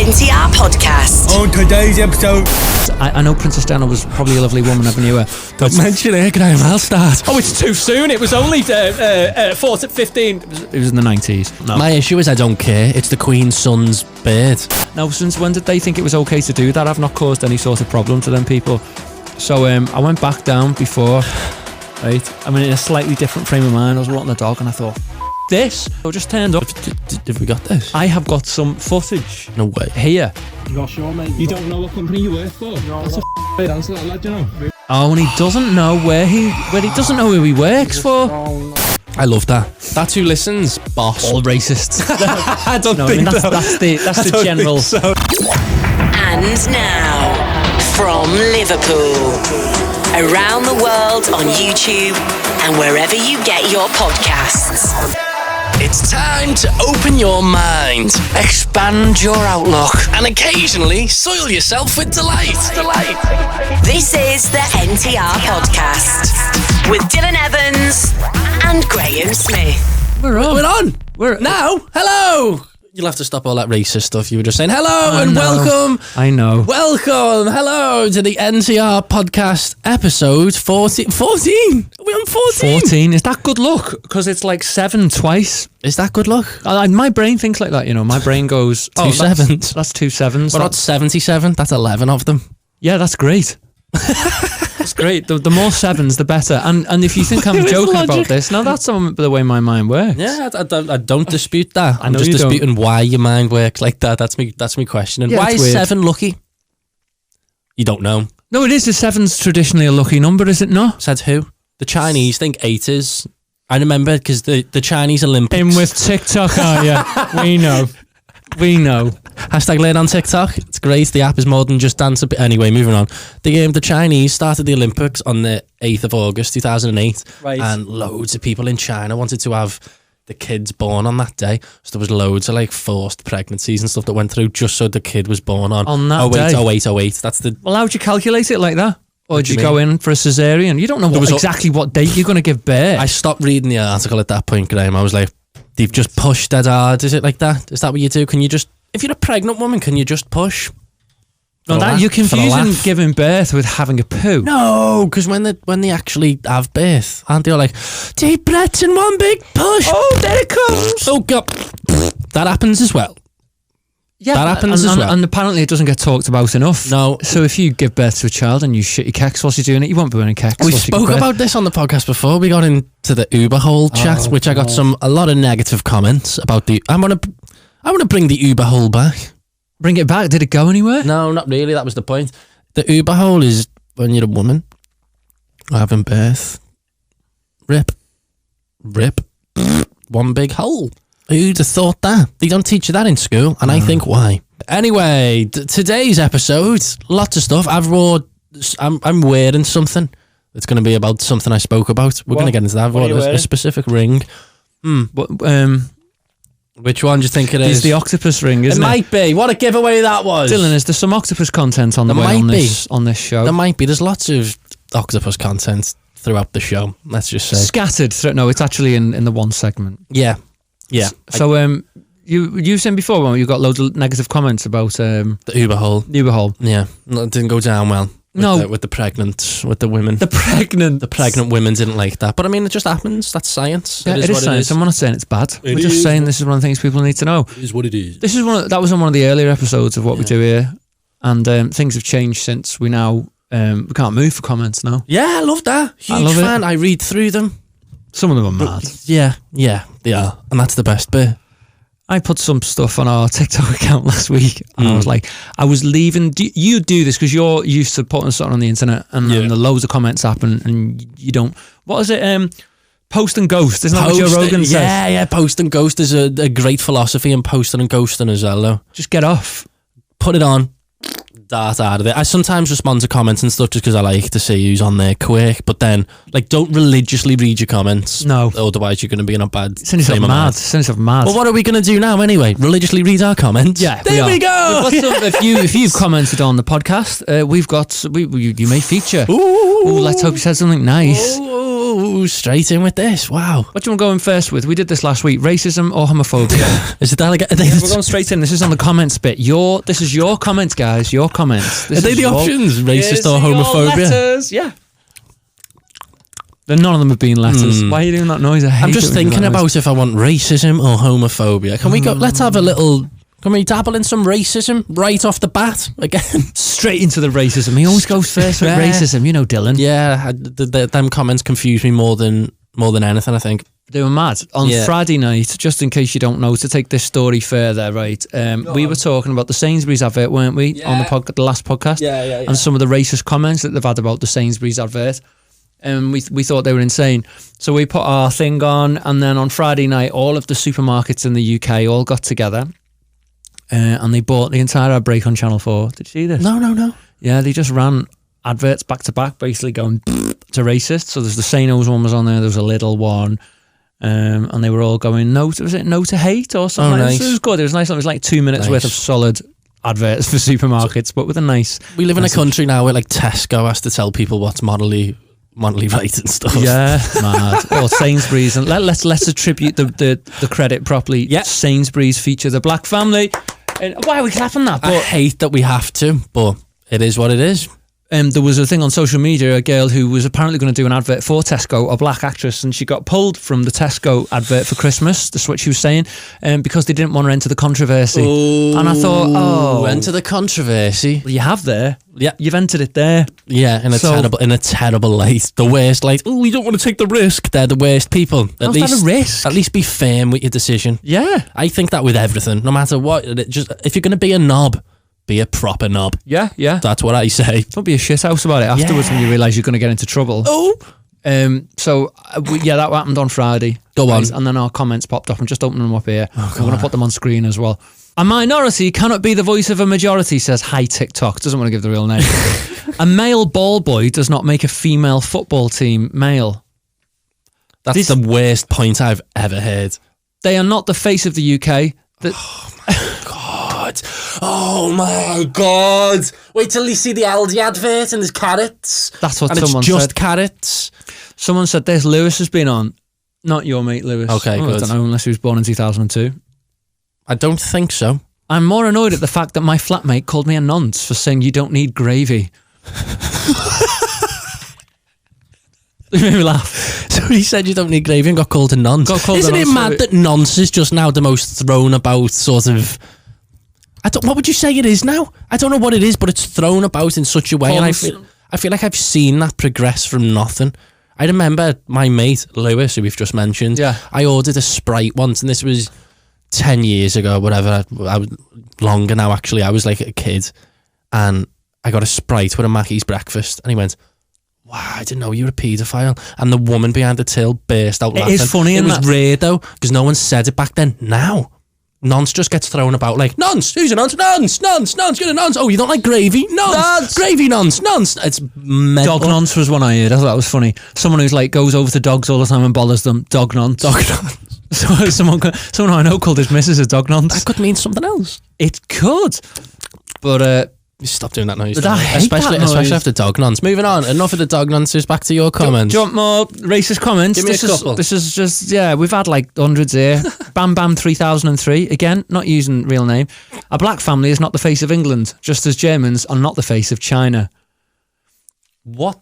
NTR podcast. On today's episode, I know Princess Diana was probably a lovely woman, never knew her. don't mention it, Graeme, I'll start. Oh, it's too soon. It was only 15. It was in the 90s. No. My issue is I don't care. It's the Queen's son's bird. Now, since when did they think it was okay to do that? I've not caused any sort of problem to them people. So I went back down before, right? I'm in a slightly different frame of mind. I was walking the dog and I thought, this. I just turned up. Have we got this? I have got some footage. No way. Here. You're sure, mate? You don't know what company you work for? That's a weird answer, that lad, you know. Oh, and he doesn't know where he doesn't know who he works for. I love that. That's who listens, boss. All racists. I don't No, I think mean, that's that. the general. So. And now, from Liverpool, around the world on YouTube and wherever you get your podcasts. It's time to open your mind, expand your outlook, and occasionally soil yourself with delight. This is the NTR podcast with Dylan Evans and Graeme Smith. We're on. We're on. Now, hello. You'll have to stop all that racist stuff. You were just saying hello I and know. welcome. I know. Welcome, hello to the NTR podcast episode 14. 14? Are we on 14? 14. Is that good luck? Because it's like 7 twice. Is that good luck? My brain thinks like that, you know. My brain goes, Two sevens. That's 2 sevens. We're not 77. That's 11 of them. Yeah, that's great. That's great. The more sevens, the better. And if you think I'm It's joking logic. about this, no, that's the way my mind works. Yeah, I don't dispute that. I I'm know just you don't. disputing why your mind works like that. That's me questioning. Yeah, why it's is weird. 7 lucky? You don't know. No, it is. The 7's traditionally a lucky number, is it not? Said who? The Chinese think 8 is. I remember because the Chinese Olympics. In with TikTok, are you? We know. Hashtag learn on TikTok. It's great. The app is more than just dance. Anyway, moving on. The Chinese started the Olympics on the 8th of August 2008. Right. And loads of people in China wanted to have the kids born on that day. So there was loads of like forced pregnancies and stuff that went through just so the kid was born on that day? 08. That's the... Well, how'd you calculate it like that? Or What did do you you go in for a cesarean? You don't know exactly what date you're going to give birth. I stopped reading the article at that point, Graeme. I was like, they've just pushed dead hard. Is it like that? Is that what you do? Can you just... If you're a pregnant woman, can you just push? No, you're confusing giving birth with having a poo. No, because when they actually have birth, aren't they all like, deep breaths and one big push? Oh, there it comes. Oh, God. That happens as well. Yeah, That happens as well. And apparently it doesn't get talked about enough. No. So if you give birth to a child and you shit your keks whilst you're doing it, you won't be wearing keks. We whilst you give spoke birth. about this on the podcast before. We got into the Uber hole chat, which I got a lot of negative comments about the... I want to bring the Uber hole back. Bring it back. Did it go anywhere? No, not really. That was the point. The Uber hole is when you're a woman having birth. Rip. One big hole. Who'd have thought that? They don't teach you that in school, and I think why. Anyway, today's episode, lots of stuff. I'm wearing something that's going to be about something I spoke about. We're going to get into that. I've What are you got a wearing? specific ring. Which one do you think it is? It's the octopus ring, isn't it? might be. What a giveaway that was. Dylan, is there some octopus content on the There way on might be. this show? There might be. There's lots of octopus content throughout the show. Let's just say. Scattered. No, it's actually in the one segment. Yeah. So you've seen before when you got loads of negative comments about The Uber hole. the Uber hole. Yeah. No, it didn't go down well. No. With the women. The pregnant women didn't like that. But I mean, it just happens. That's science. Yeah, it is science. I'm not saying it's bad. We're just saying this is one of the things people need to know. It is what it is. This is that was on one of the earlier episodes of what we do here, and things have changed since we now we can't move for comments now. Yeah, I love that. Huge love it. fan. I read through them. Some of them are mad. Yeah, they are. And that's the best bit. I put some stuff on our TikTok account last week, and I was like, I was leaving. You do this because you're used to putting something on the internet, and then the loads of comments happen, and you don't. What is it? Post and ghost. Isn't that what Joe Rogan says? Yeah. Post and ghost is a great philosophy in posting and ghosting as well, though. Just get off. Put it on. Dart out of it. I sometimes respond to comments and stuff just because I like to see who's on there quick, but then don't religiously read your comments. No. Otherwise you're going to be in a bad Send yourself mad. Well, what are we going to do now anyway? Religiously read our comments? Yeah, there we go. We've got some, if you've commented on the podcast, we've got you may feature. Ooh, let's hope you said something nice. Ooh, Oh, straight in with this. Wow. What do you want to go in first with? We did this last week. Racism or homophobia? Is it that like? We're going straight in. This is on the comments bit. This is your comments, guys. Your comments. Are they the options? Racist or homophobia? Yeah. None of them have been letters. Why are you doing that noise? I'm just thinking about if I want racism or homophobia. Can we go? Let's have a little. Can we dabble in some racism right off the bat again? Straight into the racism. He always goes first with racism, you know, Dylan. Yeah, them comments confuse me more than anything, I think. They were mad. On Friday night, just in case you don't know, to take this story further, right, we were talking about the Sainsbury's advert, weren't we, on the last podcast? Yeah. And some of the racist comments that they've had about the Sainsbury's advert. And we thought they were insane. So we put our thing on, and then on Friday night, all of the supermarkets in the UK all got together. And they bought the entire ad break on Channel 4. Did you see this? No. Yeah, they just ran adverts back to back, basically going to racist. So there's the Say No's one was on there. There was a Lidl one. And they were all going, no to hate or something. Nice. So it was good. It was nice. It was like 2 minutes worth of solid adverts for supermarkets, but with a nice... We live in a country now where like Tesco has to tell people what's morally right and stuff. Yeah, mad. Or Sainsbury's. And let's attribute the credit properly. Yeah. Sainsbury's feature the black family. And why are we clapping that? I hate that we have to, but it is what it is. There was a thing on social media, a girl who was apparently going to do an advert for Tesco, a black actress, and she got pulled from the Tesco advert for Christmas. That's what she was saying, because they didn't want her to enter the controversy. Ooh, and I thought, enter the controversy. Well, you have there. Yeah, you've entered it there. Yeah, in a terrible light, the worst light. Oh, you don't want to take the risk. They're the worst people. How's that a risk? At least be firm with your decision. Yeah, I think that with everything, no matter what. If you're going to be a knob, be a proper knob. Yeah. That's what I say. Don't be a shithouse about it afterwards when you realise you're going to get into trouble. Oh. That happened on Friday. Go on. And then our comments popped up. I'm just opening them up here. I'm going to put them on screen as well. A minority cannot be the voice of a majority, says Hi TikTok. Doesn't want to give the real name. A male ball boy does not make a female football team male. That's the worst point I've ever heard. They are not the face of the UK. Oh my god! Wait till you see the Aldi advert and there's carrots. That's what and someone it's just said. Carrots. Someone said this. Lewis has been on. Not your mate Lewis. Okay, good. I don't know unless he was born in 2002. I don't think so. I'm more annoyed at the fact that my flatmate called me a nonce for saying you don't need gravy. It made me laugh. So he said you don't need gravy and got called a nonce. Isn't it mad that nonce is just now the most thrown about sort of... what would you say it is now? I don't know what it is, but it's thrown about in such a way. And I feel like I've seen that progress from nothing. I remember my mate, Lewis, who we've just mentioned. Yeah. I ordered a Sprite once, and this was 10 years ago, whatever. I was longer now, actually. I was like a kid. And I got a Sprite with a Mackey's breakfast. And he went, wow, I didn't know you were a paedophile. And the woman behind the till burst out laughing. It is funny. It was rare, though, because no one said it back then. Now, nonce just gets thrown about like, nonce, who's a nonce? Nonce, get a nonce. Oh, you don't like gravy? Nonce. Gravy nonce. It's mental. Dog nonce was one I heard. I thought that was funny. Someone who's like goes over to dogs all the time and bothers them. Dog nonce. So someone I know called his missus a dog nonce. That could mean something else. It could. But stop doing that noise. Especially after dog nonce. Moving on. Enough of the dog nonces. Back to your comments. Do you want more racist comments? Give me a couple. This is just, we've had like hundreds here. Bam Bam 3003. Again, not using real name. A black family is not the face of England, just as Germans are not the face of China. What?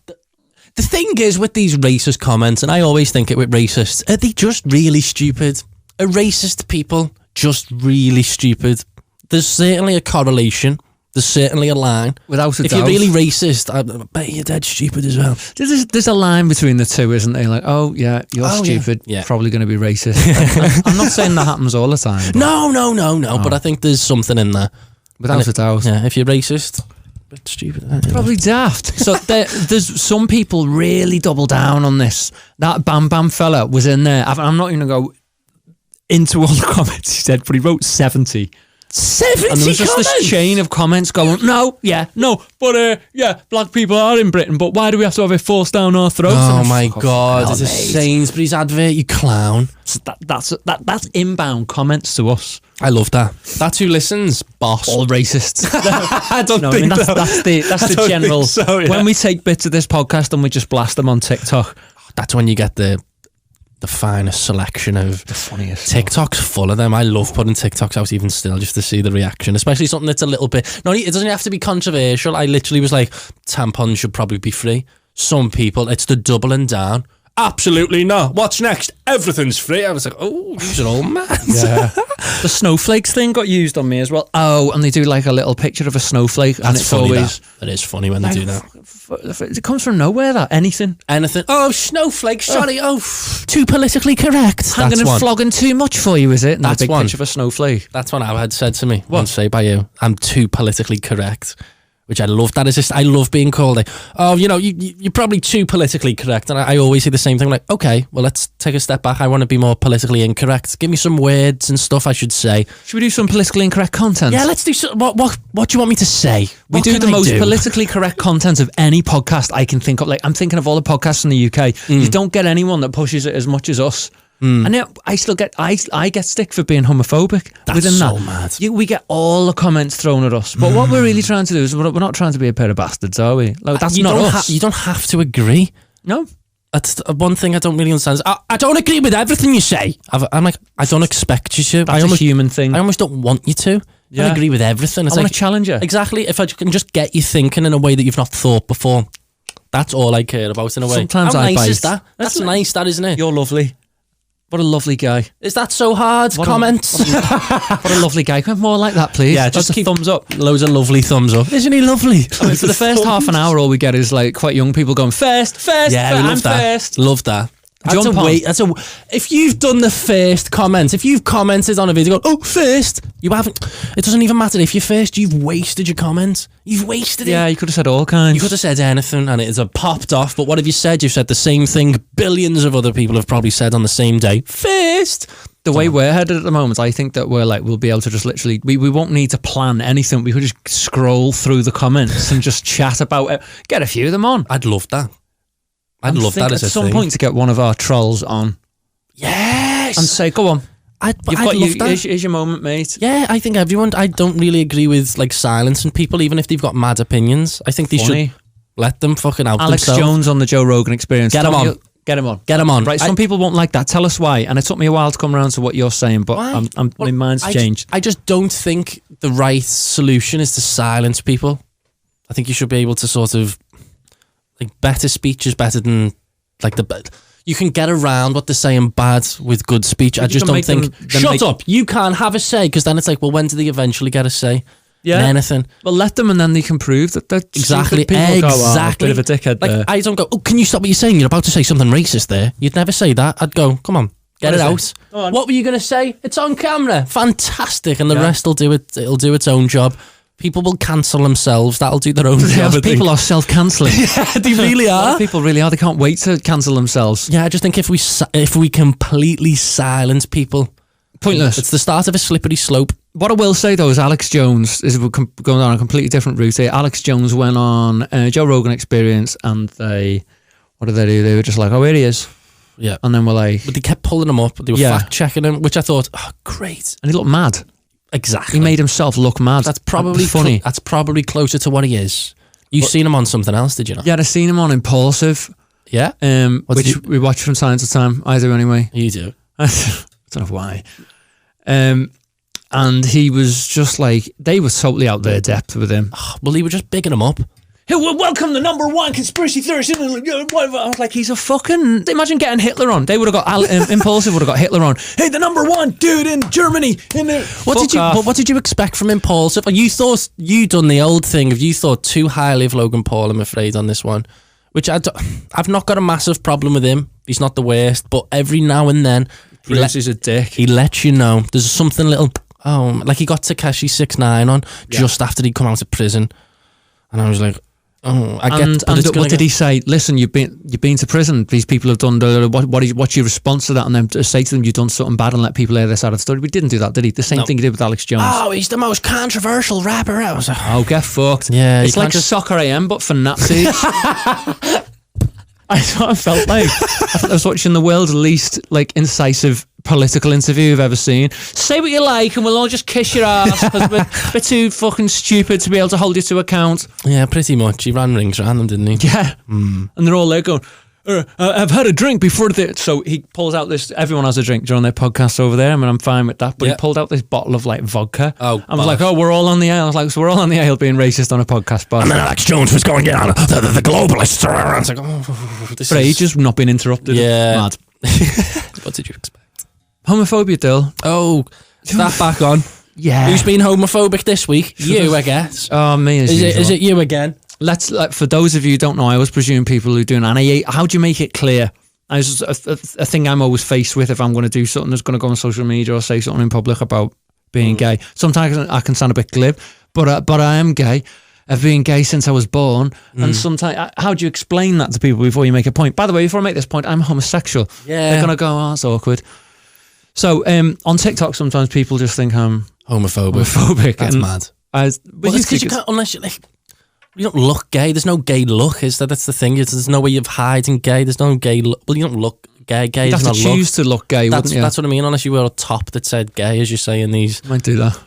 The thing is with these racist comments, and I always think it with racists, are they just really stupid? Are racist people just really stupid? There's certainly a correlation. There's certainly a line. Without a doubt. If you're really racist, I bet you're dead stupid as well. There's a line between the two, isn't there? Like, oh, yeah, you're stupid. Yeah. Probably going to be racist. I'm not saying that happens all the time. No. But I think there's something in there. Without a doubt. Yeah, if you're racist, a bit stupid. Probably daft. So there's some people really double down on this. That Bam Bam fella was in there. I'm not even going to go into all the comments he said, but he wrote 70. 70 and there was just comments? This chain of comments going, but black people are in Britain, but why do we have to have it forced down our throats? Oh my God, it's a Sainsbury's advert, you clown. So that's inbound comments to us. I love that. That's who listens, boss. All racists. I don't think that's the general. So, yeah. When we take bits of this podcast and we just blast them on TikTok, that's when you get the finest selection of The funniest. TikTok's full of them. I love putting TikToks out even still just to see the reaction, especially something that's a little bit. No, it doesn't have to be controversial. I literally was like, tampons should probably be free. Some people, it's the doubling down. Absolutely not. What's next? Everything's free. I was like, oh, these are all mad. Yeah. The snowflakes thing got used on me as well. Oh, and they do like a little picture of a snowflake, and That's it's funny. always. It is funny when they do that. It comes from nowhere. That anything Oh, snowflake. Sorry. Too politically correct. hanging That's and one. flogging too much for you, is it? And That's a big one. picture of a snowflake. That's what I had said to me. Once say by you, I'm too politically correct, which I love. That is just, I love being called like, oh, you're probably too politically correct. And I always say the same thing, like, okay, well, let's take a step back. I want to be more politically incorrect. Give me some words and stuff I should say. Should we do some politically incorrect content? Yeah, let's do some. What do you want me to say? We What do can the I most do? politically correct content of any podcast I can think of. Like, I'm thinking of all the podcasts in the UK. You don't get anyone that pushes it as much as us. And yet I still get I get stick for being homophobic. That's within so that. mad. We get all the comments thrown at us. But what we're really trying to do is we're not trying to be a pair of bastards, are we? Like, that's you not don't us. you don't have to agree. No. That's one thing I don't really understand. Is I don't agree with everything you say. I'm like, I don't expect you to. That's a human thing. I almost don't want you to. I Yeah. don't agree with everything. It's I want like, to challenge you. exactly. If I can just get you thinking in a way that you've not thought before, that's all I care about in a way. Sometimes How I nice bite. is that? That's nice, that isn't it? You're lovely. What a lovely guy. Is that so hard? What a- Comments. What a lovely guy. Can we have more like that, please? Yeah, Lots just of keep thumbs up. Loads of lovely thumbs up. Isn't he lovely? I mean, for the first half an hour, all we get is like quite young people going first. Yeah, we I'm love that. first. Love that. That's Jump a on. wait. If you've done the first comment, if you've commented on a video, going, oh, first, you haven't. It doesn't even matter if you're first. You've wasted your comment. You've wasted it. Yeah, you could have said all kinds. You could have said anything and it has popped off. But what have you said? You've said the same thing. Billions of other people have probably said on the same day. First. The way we're headed at the moment, I think that we'll be able to just literally, we won't need to plan anything. We could just scroll through the comments and just chat about it. Get a few of them on. I'd love that. I'd And love think that as at a some thing. point to get one of our trolls on Yes. and say, go on, I'd you've love got that. here's your moment, mate. Yeah, I think everyone. I don't really agree with like silencing people, even if they've got mad opinions. I think they Funny. should let them fucking out Alex themselves. Jones on the Joe Rogan Experience. Get him Don't on. you- Get him on. Get them on. Right, some people won't like that. Tell us why. And it took me a while to come around to what you're saying, but Why? my mind's changed. I just don't think the right solution is to silence people. I think you should be able to sort of like better speech is better than like you can get around what they're saying bad with good speech. I You just can don't make think them shut make- up. You can't have a say because then it's like, well, when do they eventually get a say? Yeah. In anything. Well, let them and then they can prove that they're Exactly. stupid. People go, oh, Exactly. bit of a dickhead Like there. I don't go, oh, can you stop what you're saying? You're about to say something racist there. You'd never say that. I'd go, come on, get What it is out. Go on. What were you going to say? It's on camera. Fantastic. And the Yeah. rest will do it. It'll do its own job. People will cancel themselves. That'll do their own job. I People think. are self-cancelling. Yeah, they really A lot are. of people really are. They can't wait to cancel themselves. Yeah, I just think if we completely silence people, Pointless. it's the start of a slippery slope. What I will say though is Alex Jones is we're going down a completely different route here. Alex Jones went on Joe Rogan Experience and what did they do? They were just like, oh, here he is. Yeah. And then we're like, But they kept pulling him up. They were Yeah. fact checking him, which I thought, oh, great. and he looked mad. Exactly. He made himself look mad. That's probably funny. That's probably closer to what he is. You've seen him on something else, did you not? Yeah, I've seen him on Impulsive, Yeah. What which did you- we watch from time to time. I do anyway. You do. I don't know why. And he was just like, they were totally out their depth with him. Well, he was just bigging him up. Hey, well, welcome the number one conspiracy theorist. I was like, he's a fucking. Imagine getting Hitler on. They would have got Impulsive would have got Hitler on. Hey, the number one dude in Germany. What did you expect from Impulsive? You thought you done the old thing. You thought too highly of Logan Paul, I'm afraid, on this one. Which I've not got a massive problem with him. He's not the worst, but every now and then He's a dick. he lets you know there's something little. Oh, like he got Tekashi 6ix9ine on just after he'd come out of prison, and I was like, oh, I get. And what did he say? Listen, you've been to prison. These people have done. What's your response to that? And then to say to them, you've done something bad and let people hear this out of the story. We didn't do that, did he? The same thing he did with Alex Jones. Oh, he's the most controversial rapper. I was like, Oh, get fucked. Yeah, it's you like can't just- Soccer AM, but for Nazis. That's what I felt like. I was watching the world's least like incisive political interview I've ever seen. Say what you like and we'll all just kiss your ass because we're too fucking stupid to be able to hold you to account. yeah, pretty much. He ran rings around them, didn't he? Yeah. And they're all there going, I've had a drink before this. So he pulls out this, everyone has a drink during their podcast over there. I mean, I'm fine with that. But he pulled out this bottle of like vodka. Oh, I was like, we're all on the ale. I was like, so we're all on the ale being racist on a podcast. But and then Alex Jones was going down. The globalists are around. It's like, this for ages not been interrupted. Yeah. Mad. What did you expect? Homophobia, Dill. Oh, is that back on? Yeah. Who's been homophobic this week? You, I guess. Oh, me as usual. Is it you again? Let's for those of you who don't know, I always presume people who do it. How do you make it clear? It's a thing I'm always faced with if I'm going to do something that's going to go on social media or say something in public about being gay. Sometimes I can sound a bit glib, but I am gay. I've been gay since I was born, and sometimes how do you explain that to people before you make a point? By the way, before I make this point, I'm homosexual. Yeah, they're going to go, oh, that's awkward. So on TikTok, sometimes people just think I'm homophobic. That's mad. But you can't, unless you like. You don't look gay. There's no gay look, is there? That's the thing. There's no way of hiding gay. There's no gay look. Well, you don't look gay. Gay You'd is have not to choose to look gay, wouldn't you? That's what I mean. Unless you wear a top that said gay, as you say in these. Might do that.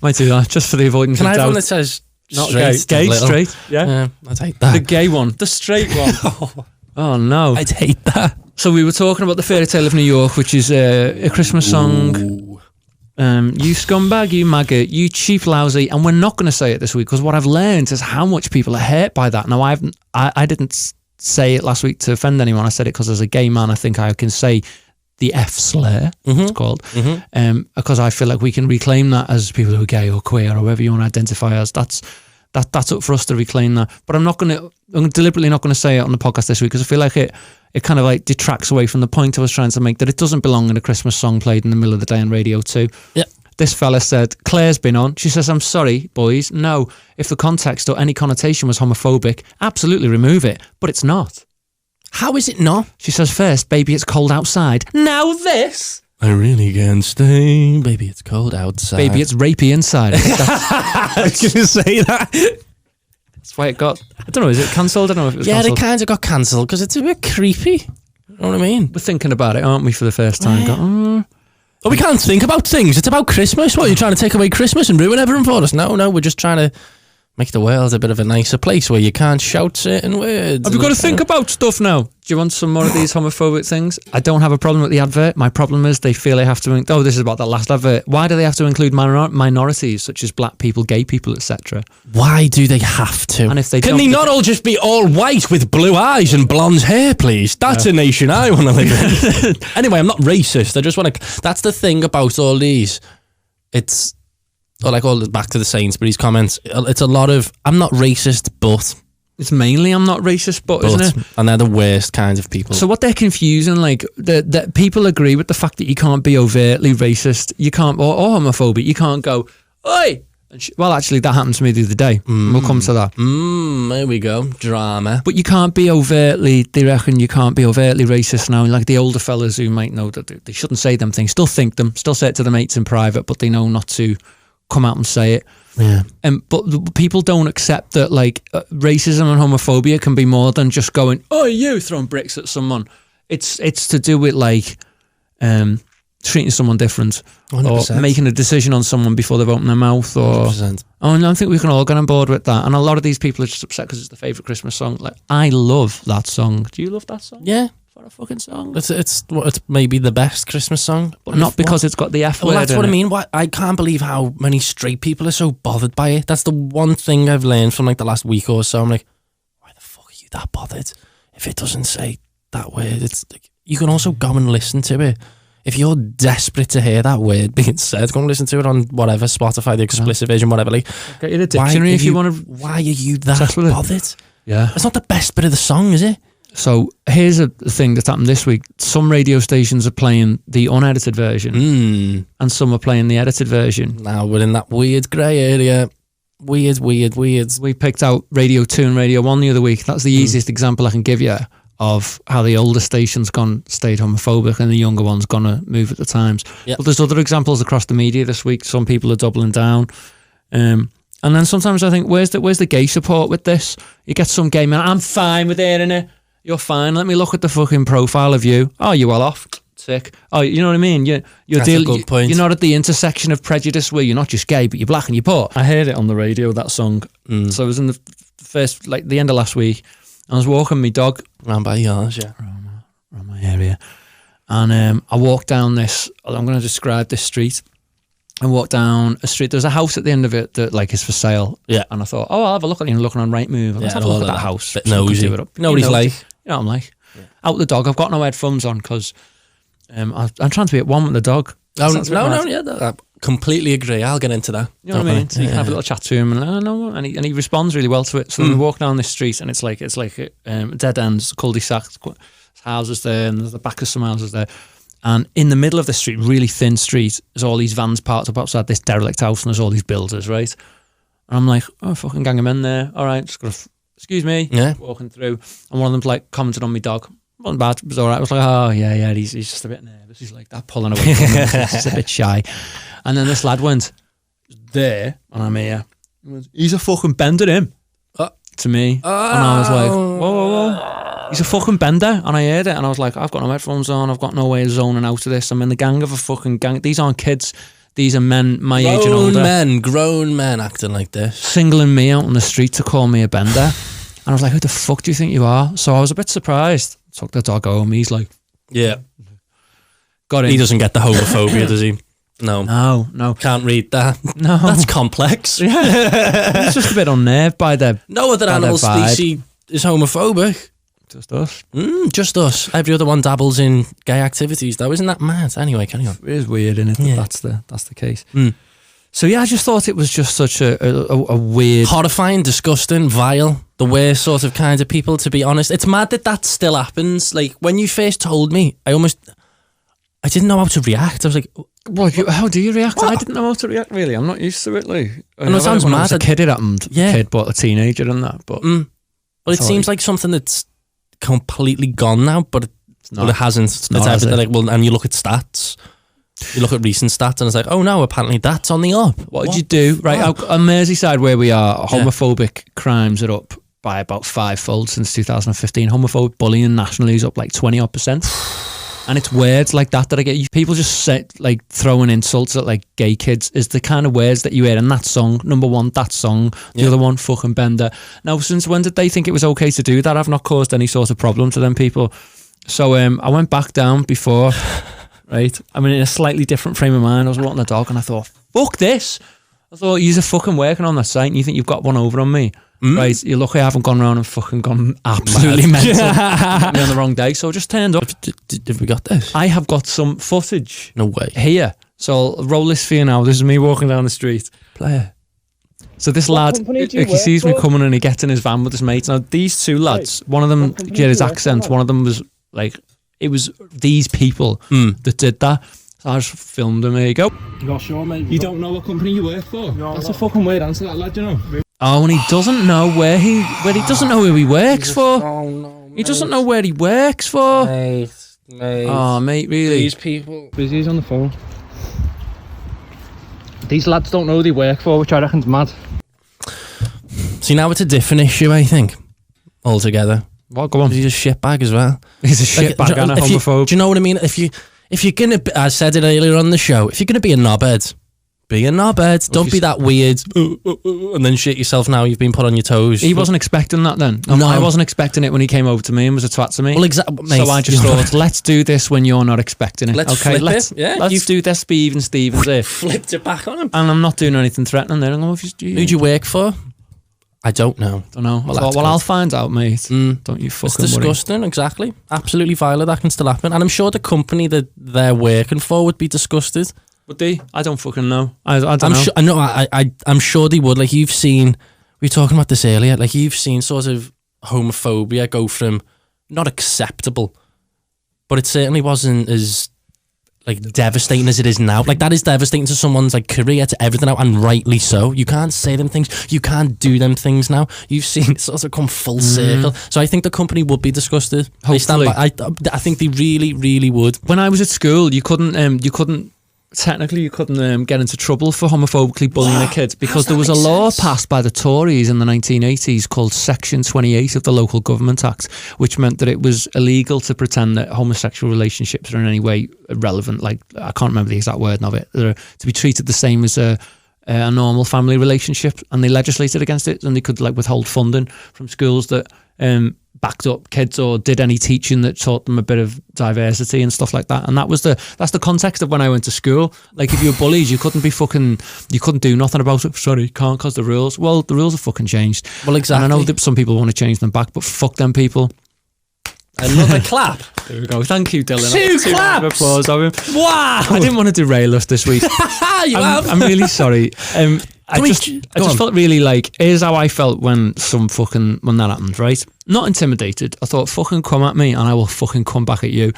Might do that, just for the avoidance of doubt. Can I have one that says not straight? Gay, straight. Yeah. I'd hate that. The gay one. The straight one. Oh, no. I'd hate that. So we were talking about the Fairy Tale of New York, which is a Christmas song. Ooh. You scumbag, you maggot, you cheap lousy, and we're not going to say it this week because what I've learned is how much people are hurt by that. Now, I didn't say it last week to offend anyone. I said it because as a gay man, I think I can say the F slur, it's called, because I feel like we can reclaim that as people who are gay or queer or whoever you want to identify as. That's up for us to reclaim that. But I'm deliberately not going to say it on the podcast this week because I feel like it kind of like detracts away from the point I was trying to make, that it doesn't belong in a Christmas song played in the middle of the day on Radio 2. Yeah. This fella said, Claire's been on. She says, I'm sorry, boys. No, if the context or any connotation was homophobic, absolutely remove it. But it's not. How is it not? She says, first, baby, it's cold outside. Now this. I really can't stay. Baby, it's cold outside. Baby, it's rapey inside. I was going to say that. That's why it got, I don't know, is it cancelled? I don't know if it was cancelled. cancelled. It kind of got cancelled because it's a bit creepy. You know what I mean? We're thinking about it, aren't we, for the first time? Oh, we can't think about things. It's about Christmas. What, are you trying to take away Christmas and ruin everything for us? No, we're just trying to make the world a bit of a nicer place where you can't shout certain words. Have you got to think about stuff now? Do you want some more of these homophobic things? I don't have a problem with the advert. My problem is they feel they have to... this is about that last advert. Why do they have to include minorities such as black people, gay people, etc.? Why do they have to? And if they Can they not all just be all white with blue eyes and blonde hair, please? That's a nation I want to live in. Anyway, I'm not racist. I just want to... That's the thing about all these. It's... back to the Sainsbury's comments. It's a lot of, I'm not racist, but... It's mainly I'm not racist, but isn't it? And they're the worst kinds of people. So what they're confusing, like, that people agree with the fact that you can't be overtly racist, you can't, or homophobic, you can't go, oi! Well, actually, that happened to me the other day. We'll come to that. There we go. Drama. But you can't be they reckon you can't be overtly racist now. Like the older fellas who might know that they shouldn't say them things, still think them, still say it to the mates in private, but they know not to come out and say it. Yeah. But people don't accept that like racism and homophobia can be more than just going, oh, you throwing bricks at someone. It's to do with like treating someone different 100%. or making a decision on someone before they've opened their mouth. Or 100%. and I think we can all get on board with that. And a lot of these people are just upset because it's the favourite Christmas song. Like, I love that song. Do you love that song? Yeah. What a fucking song. It's maybe the best Christmas song. But not because it's got the F word. Well, that's in what it. I mean. I can't believe how many straight people are so bothered by it. That's the one thing I've learned from like the last week or so. I'm like, why the fuck are you that bothered? If it doesn't say that word, it's like, you can also go and listen to it. If you're desperate to hear that word being said, go and listen to it on whatever, Spotify, the explicit version, whatever. Like, get your dictionary if you want to. Why are you that bothered? Yeah. It's not the best bit of the song, is it? So here's a thing that's happened this week. Some radio stations are playing the unedited version and some are playing the edited version. Now we're in that weird grey area. Weird. We picked out Radio 2 and Radio 1 the other week. That's the easiest example I can give you of how the older stations stayed homophobic and the younger ones gonna move at the times. Yep. But there's other examples across the media this week. Some people are doubling down. And then sometimes I think, where's the gay support with this? You get some gay man, I'm fine with hearing it. You're fine. Let me look at the fucking profile of you. Oh, you're well off. Sick. Oh, you know what I mean? You're That's a good point. You're not at the intersection of prejudice where you're not just gay, but you're black and you're poor. I heard it on the radio, that song. So it was in the first, like the end of last week. I was walking my dog Round by yours, yeah. around my area, and I walked down this. I'm going to describe this street. I walked down a street. There's a house at the end of it that like is for sale. Yeah. And I thought, oh, I'll have a look at it. Looking on Rightmove. Let's have a look at that house. Bit nosy. Nobody's like. You know what I'm like? Yeah. Out with the dog. I've got no headphones on because I'm trying to be at one with the dog. I completely agree. I'll get into that. You know what I mean? So you can have a little chat to him, and he responds really well to it. So then we walk down this street, and it's like a dead end, it's a cul-de-sac, houses there, and there's the back of some houses there. And in the middle of the street, really thin street, there's all these vans parked up outside this derelict house, and there's all these builders, right? And I'm like, oh, fucking gang of men there. All right, just gotta, excuse me. Yeah. Walking through, and one of them's like commented on my dog. Wasn't bad. It was all right. I was like, oh yeah, he's just a bit nervous. He's like that, pulling away from me. He's just a bit shy. And then this lad went there, and I'm here. He's a fucking bender, him. To me. And I was like, whoa. He's a fucking bender. And I heard it, and I was like, I've got no headphones on. I've got no way of zoning out of this. I'm in the gang of a fucking gang. These aren't kids. These are men my age and older. Grown men acting like this. Singling me out on the street to call me a bender. And I was like, who the fuck do you think you are? So I was a bit surprised. Took the dog home. He's like, yeah. Got him. He doesn't get the homophobia, does he? No. Can't read that. No. That's complex. Yeah. He's just a bit unnerved by the. No other animal species is homophobic. Just us. Just us. Every other one dabbles in gay activities, though. Isn't that mad? Anyway, carry on. It is weird, isn't it? Yeah. That's the case. So yeah, I just thought it was just such a weird, horrifying, disgusting, vile, the worst sort of kind of people, to be honest. It's mad that still happens. Like, when you first told me, I didn't know how to react. I was like, well, how do you react? What? I didn't know how to react, really. I'm not used to it, like. I know it sounds mad. When I was a kid, it happened. Yeah. Kid, but a teenager and that. But well, it seems like something that's completely gone now, but it hasn't. It's everything. Like, well, and you look at stats. You look at recent stats and it's like, oh no, apparently that's on the up. What did you do? Right, on Merseyside where we are, homophobic crimes are up by about 5-fold since 2015. Homophobic bullying nationally is up like 20%. And it's words like that I get. People just say, like, throwing insults at like gay kids is the kind of words that you hear in that song. Number one, that song. The other one, fucking bender. Now, since when did they think it was okay to do that? I've not caused any sort of problem to them people. So I went back down before... Right, I mean, in a slightly different frame of mind. I was walking the dog and I thought, fuck this. I thought, you're fucking working on that site and you think you've got one over on me. Right, you're lucky I haven't gone around and fucking gone absolutely mental. Me on the wrong day, so I just turned up. Have we got this? I have got some footage. No way. Here. So I'll roll this for you now. This is me walking down the street. Play it. So this lad, he sees me coming and he gets in his van with his mates. Now, these two lads, one of them, you hear his accent, one of them was like... It was these people that did that. So I just filmed them. Here you go. You're sure, mate? You don't know what company you work for? That's a fucking weird answer, that lad, you know? Oh, and he doesn't know where he doesn't know who he works for. Oh no, he doesn't know where he works for. Mate. Oh, mate, really? These people. Busy's on the phone. These lads don't know who they work for, which I reckon's mad. See, now it's a different issue, I think, altogether. What? Go on. He's a shitbag as well. He's a shitbag and a homophobe. Do you know what I mean? If you're gonna, I said it earlier on the show, if you're gonna be a knobhead, be a knobhead. Don't be that weird and then shit yourself now you've been put on your toes. He wasn't expecting that then. No, I wasn't expecting it when he came over to me and was a twat to me. Well, exactly. So I just thought, let's do this when you're not expecting it. Let's do this. Be even Stevens here. Flipped it back on him. And I'm not doing anything threatening there. Who'd you work for? I don't know. Well, I'll find out, mate. Don't you fucking worry. It's disgusting, exactly. Absolutely vile that can still happen. And I'm sure the company that they're working for would be disgusted. Would they? I don't fucking know. I don't know. I'm sure they would. Like, you've seen, we were talking about this earlier, like you've seen sort of homophobia go from not acceptable, but it certainly wasn't as like devastating as it is now. Like, that is devastating to someone's like career, to everything now, and rightly so. You can't say them things, you can't do them things now. You've seen it sort of come full circle. So I think the company would be disgusted. Hopefully. I think they really, really would. When I was at school, you couldn't get into trouble for homophobically bullying a kid because there was a law passed by the Tories in the 1980s called Section 28 of the Local Government Act, which meant that it was illegal to pretend that homosexual relationships are in any way relevant. Like, I can't remember the exact word of it. To be treated the same as a a normal family relationship, and they legislated against it, and they could like withhold funding from schools that backed up kids or did any teaching that taught them a bit of diversity and stuff like that. And that's the context of when I went to school. Like, if you were bullied, you couldn't do nothing about it. Sorry, you can't, because the rules. Well, the rules have fucking changed. Well, exactly. And I know that some people want to change them back, but fuck them people. Another clap. There we go. Thank you, Dylan. Two claps. Round of applause of him. Wow. I didn't want to derail us this week. I'm really sorry. I just felt really like, here's how I felt when that happened, right? Not intimidated. I thought, fucking come at me and I will fucking come back at you.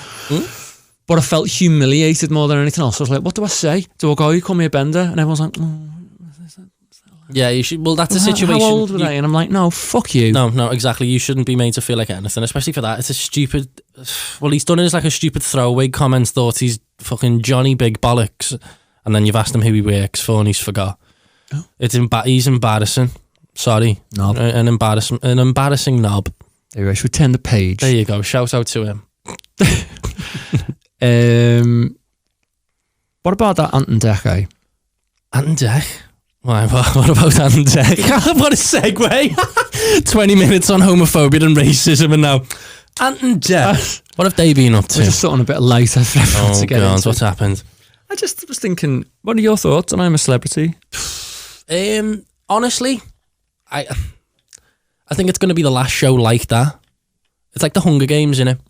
But I felt humiliated more than anything else. I was like, what do I say? Do I go, you call me a bender? And everyone's like, oh. Yeah, you should. Well, that's a situation. How old were they? And I'm like, no, fuck you. No, exactly. You shouldn't be made to feel like anything, especially for that. It's a stupid. Well, he's done it as like a stupid throwaway comment. Thought he's fucking Johnny Big Bollocks, and then you've asked him who he works for, and he's forgot. Oh. He's embarrassing. Sorry, knob. An embarrassing knob. There, I should turn the page. There you go. Shout out to him. What about that Ant and Dec, eh? Ant and Dec? Why, what about Ant and Dec? What a segue. 20 minutes on homophobia and racism, and now Ant and Dec. What have they been up to? We're just sort of a bit lighter for everyone to get into. What's happened? I just was thinking, what are your thoughts on I'm a Celebrity? Honestly, I think it's going to be the last show like that. It's like the Hunger Games, innit?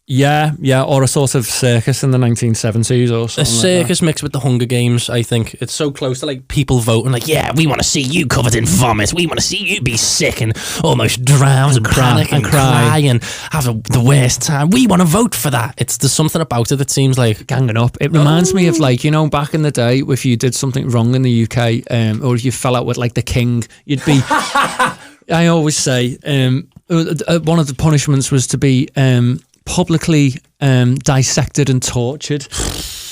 Yeah, or a sort of circus in the 1970s or something. A circus mixed with the Hunger Games, I think. It's so close to like people voting like, yeah, we want to see you covered in vomit. We want to see you be sick and almost drown and panic and cry and have the worst time. We want to vote for that. There's something about it that seems like ganging up. It reminds me of like, back in the day, if you did something wrong in the UK, or if you fell out with like the king, you'd be... I always say one of the punishments was to be... publicly dissected and tortured,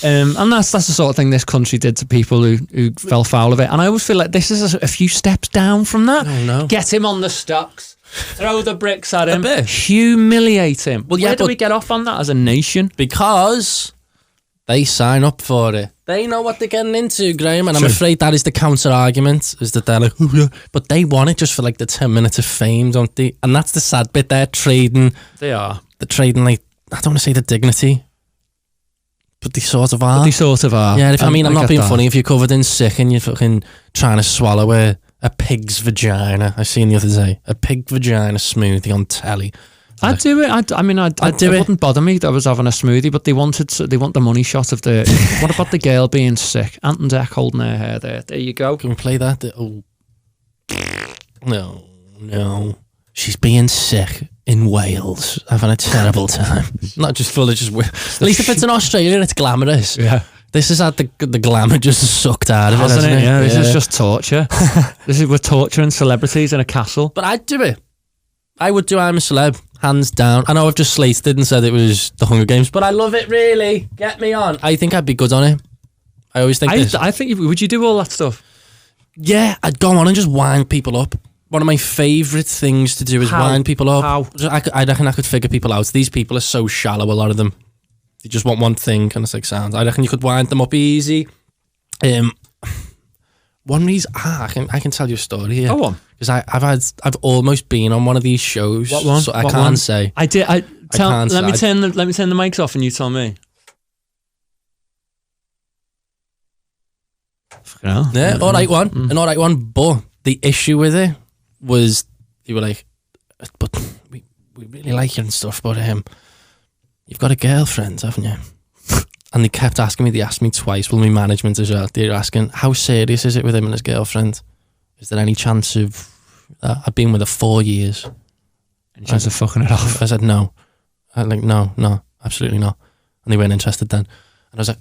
and that's the sort of thing this country did to people who fell foul of it. And I always feel like this is a few steps down from that. Oh, no. Get him on the stocks, throw the bricks at him, a bit. Humiliate him. Well, yeah, where do we get off on that as a nation? Because they sign up for it. They know what they're getting into, Graeme, and True. I'm afraid that is the counter argument, is that they're like, oh, yeah. But they want it just for like the 10 minutes of fame, don't they? And that's the sad bit. They're trading. They are. They're trading, like, I don't want to say the dignity, but they sort of are. Yeah, I'm not being funny. If you're covered in sick and you're fucking trying to swallow a pig's vagina, I seen the other day, a pig vagina smoothie on telly. I'd do it. I'd do it. It wouldn't bother me that I was having a smoothie, but they want the money shot of the. What about the girl being sick? Ant and Dec holding her hair there. There you go. Can we play that? Oh, no. She's being sick in Wales, having a terrible time. Not just full of just. At least if it's in Australia, it's glamorous. Yeah. This is how the glamour just sucked out of it, hasn't it? Yeah. This is just torture. We're torturing celebrities in a castle. But I'd do it. I would do I'm a Celeb, hands down. I know I've just slated it and said it was the Hunger Games, but I love it, really. Get me on. I think I'd be good on it. I always think this. I think, would you do all that stuff? Yeah, I'd go on and just wind people up. One of my favourite things to do is wind people up. How? I reckon I could figure people out. These people are so shallow, a lot of them. They just want one thing, and it's like sounds. I reckon you could wind them up easy. One reason, I can tell you a story here. Go on. Because I've almost been on one of these shows. What one? So I can't say. I did. Let me turn the mics off, and you tell me. Yeah, all right one, an all right one. But the issue with it was they were like, but we really like you and stuff, but you've got a girlfriend, haven't you? And they kept asking me. They asked me twice. Well, my management as well. They're asking, how serious is it with him and his girlfriend? Is there any chance of? I've been with her 4 years. Any chance of fucking it off? I said no. I like no, absolutely not. And they weren't interested then. And I was like,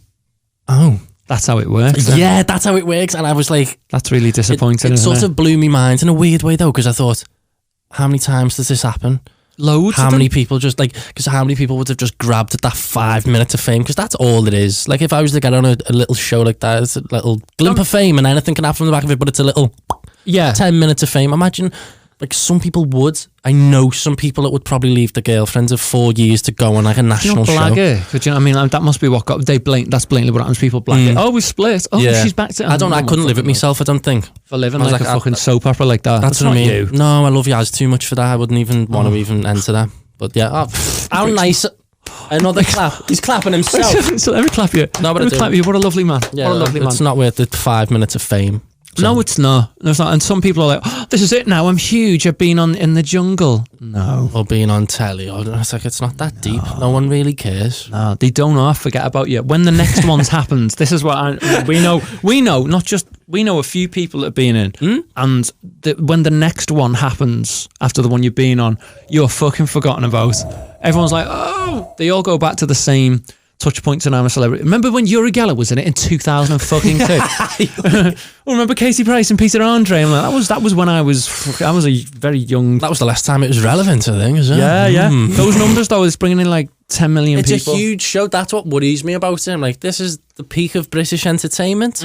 oh. That's how it works. Then. Yeah, that's how it works. And I was like... That's really disappointing, It sort of blew me mind in a weird way, though, because I thought, how many times does this happen? Loads. How many people just like... Because how many people would have just grabbed at that 5 minutes of fame? Because that's all it is. Like, if I was to get on a little show like that, it's a little glimp of fame and anything can happen from the back of it, but it's a little... 10 minutes of fame. Imagine... like some people would. I know some people that would probably leave the girlfriends of 4 years to go on like a national show. Blag it. Do you know what I mean? Like, that must be what got that's blatantly what happens. People blag it. Oh, we split. Oh, she's back to. I couldn't live it myself. I don't think for living like a fucking soap opera like that. That's what I mean. You. No, I love Yaz too much for that. I wouldn't even want to even enter that. But yeah, how nice. Another clap. He's clapping himself. So let me clap you. No, but let me clap you. What a lovely man. Yeah, what a lovely man. It's not worth the 5 minutes of fame. So. No, it's not. No, it's not. And some people are like, oh, this is it now. I'm huge. I've been on In the Jungle. No. Or being on telly. It's like, it's not that deep. No one really cares. No, they don't forget about you. When the next one's happens, this is what we know, not just, we know a few people that have been in. And when the next one happens after the one you've been on, you're fucking forgotten about. Everyone's like, oh, they all go back to the same touch points and I'm a Celebrity. Remember when Uri Geller was in it in 2002? Remember Casey Price and Peter Andre? I'm like, that was when I was a very young. That was the last time it was relevant, I think, isn't it? Yeah. Those numbers though, it's bringing in like 10 million people. It's a huge show. That's what worries me about it. I'm like, this is the peak of British entertainment.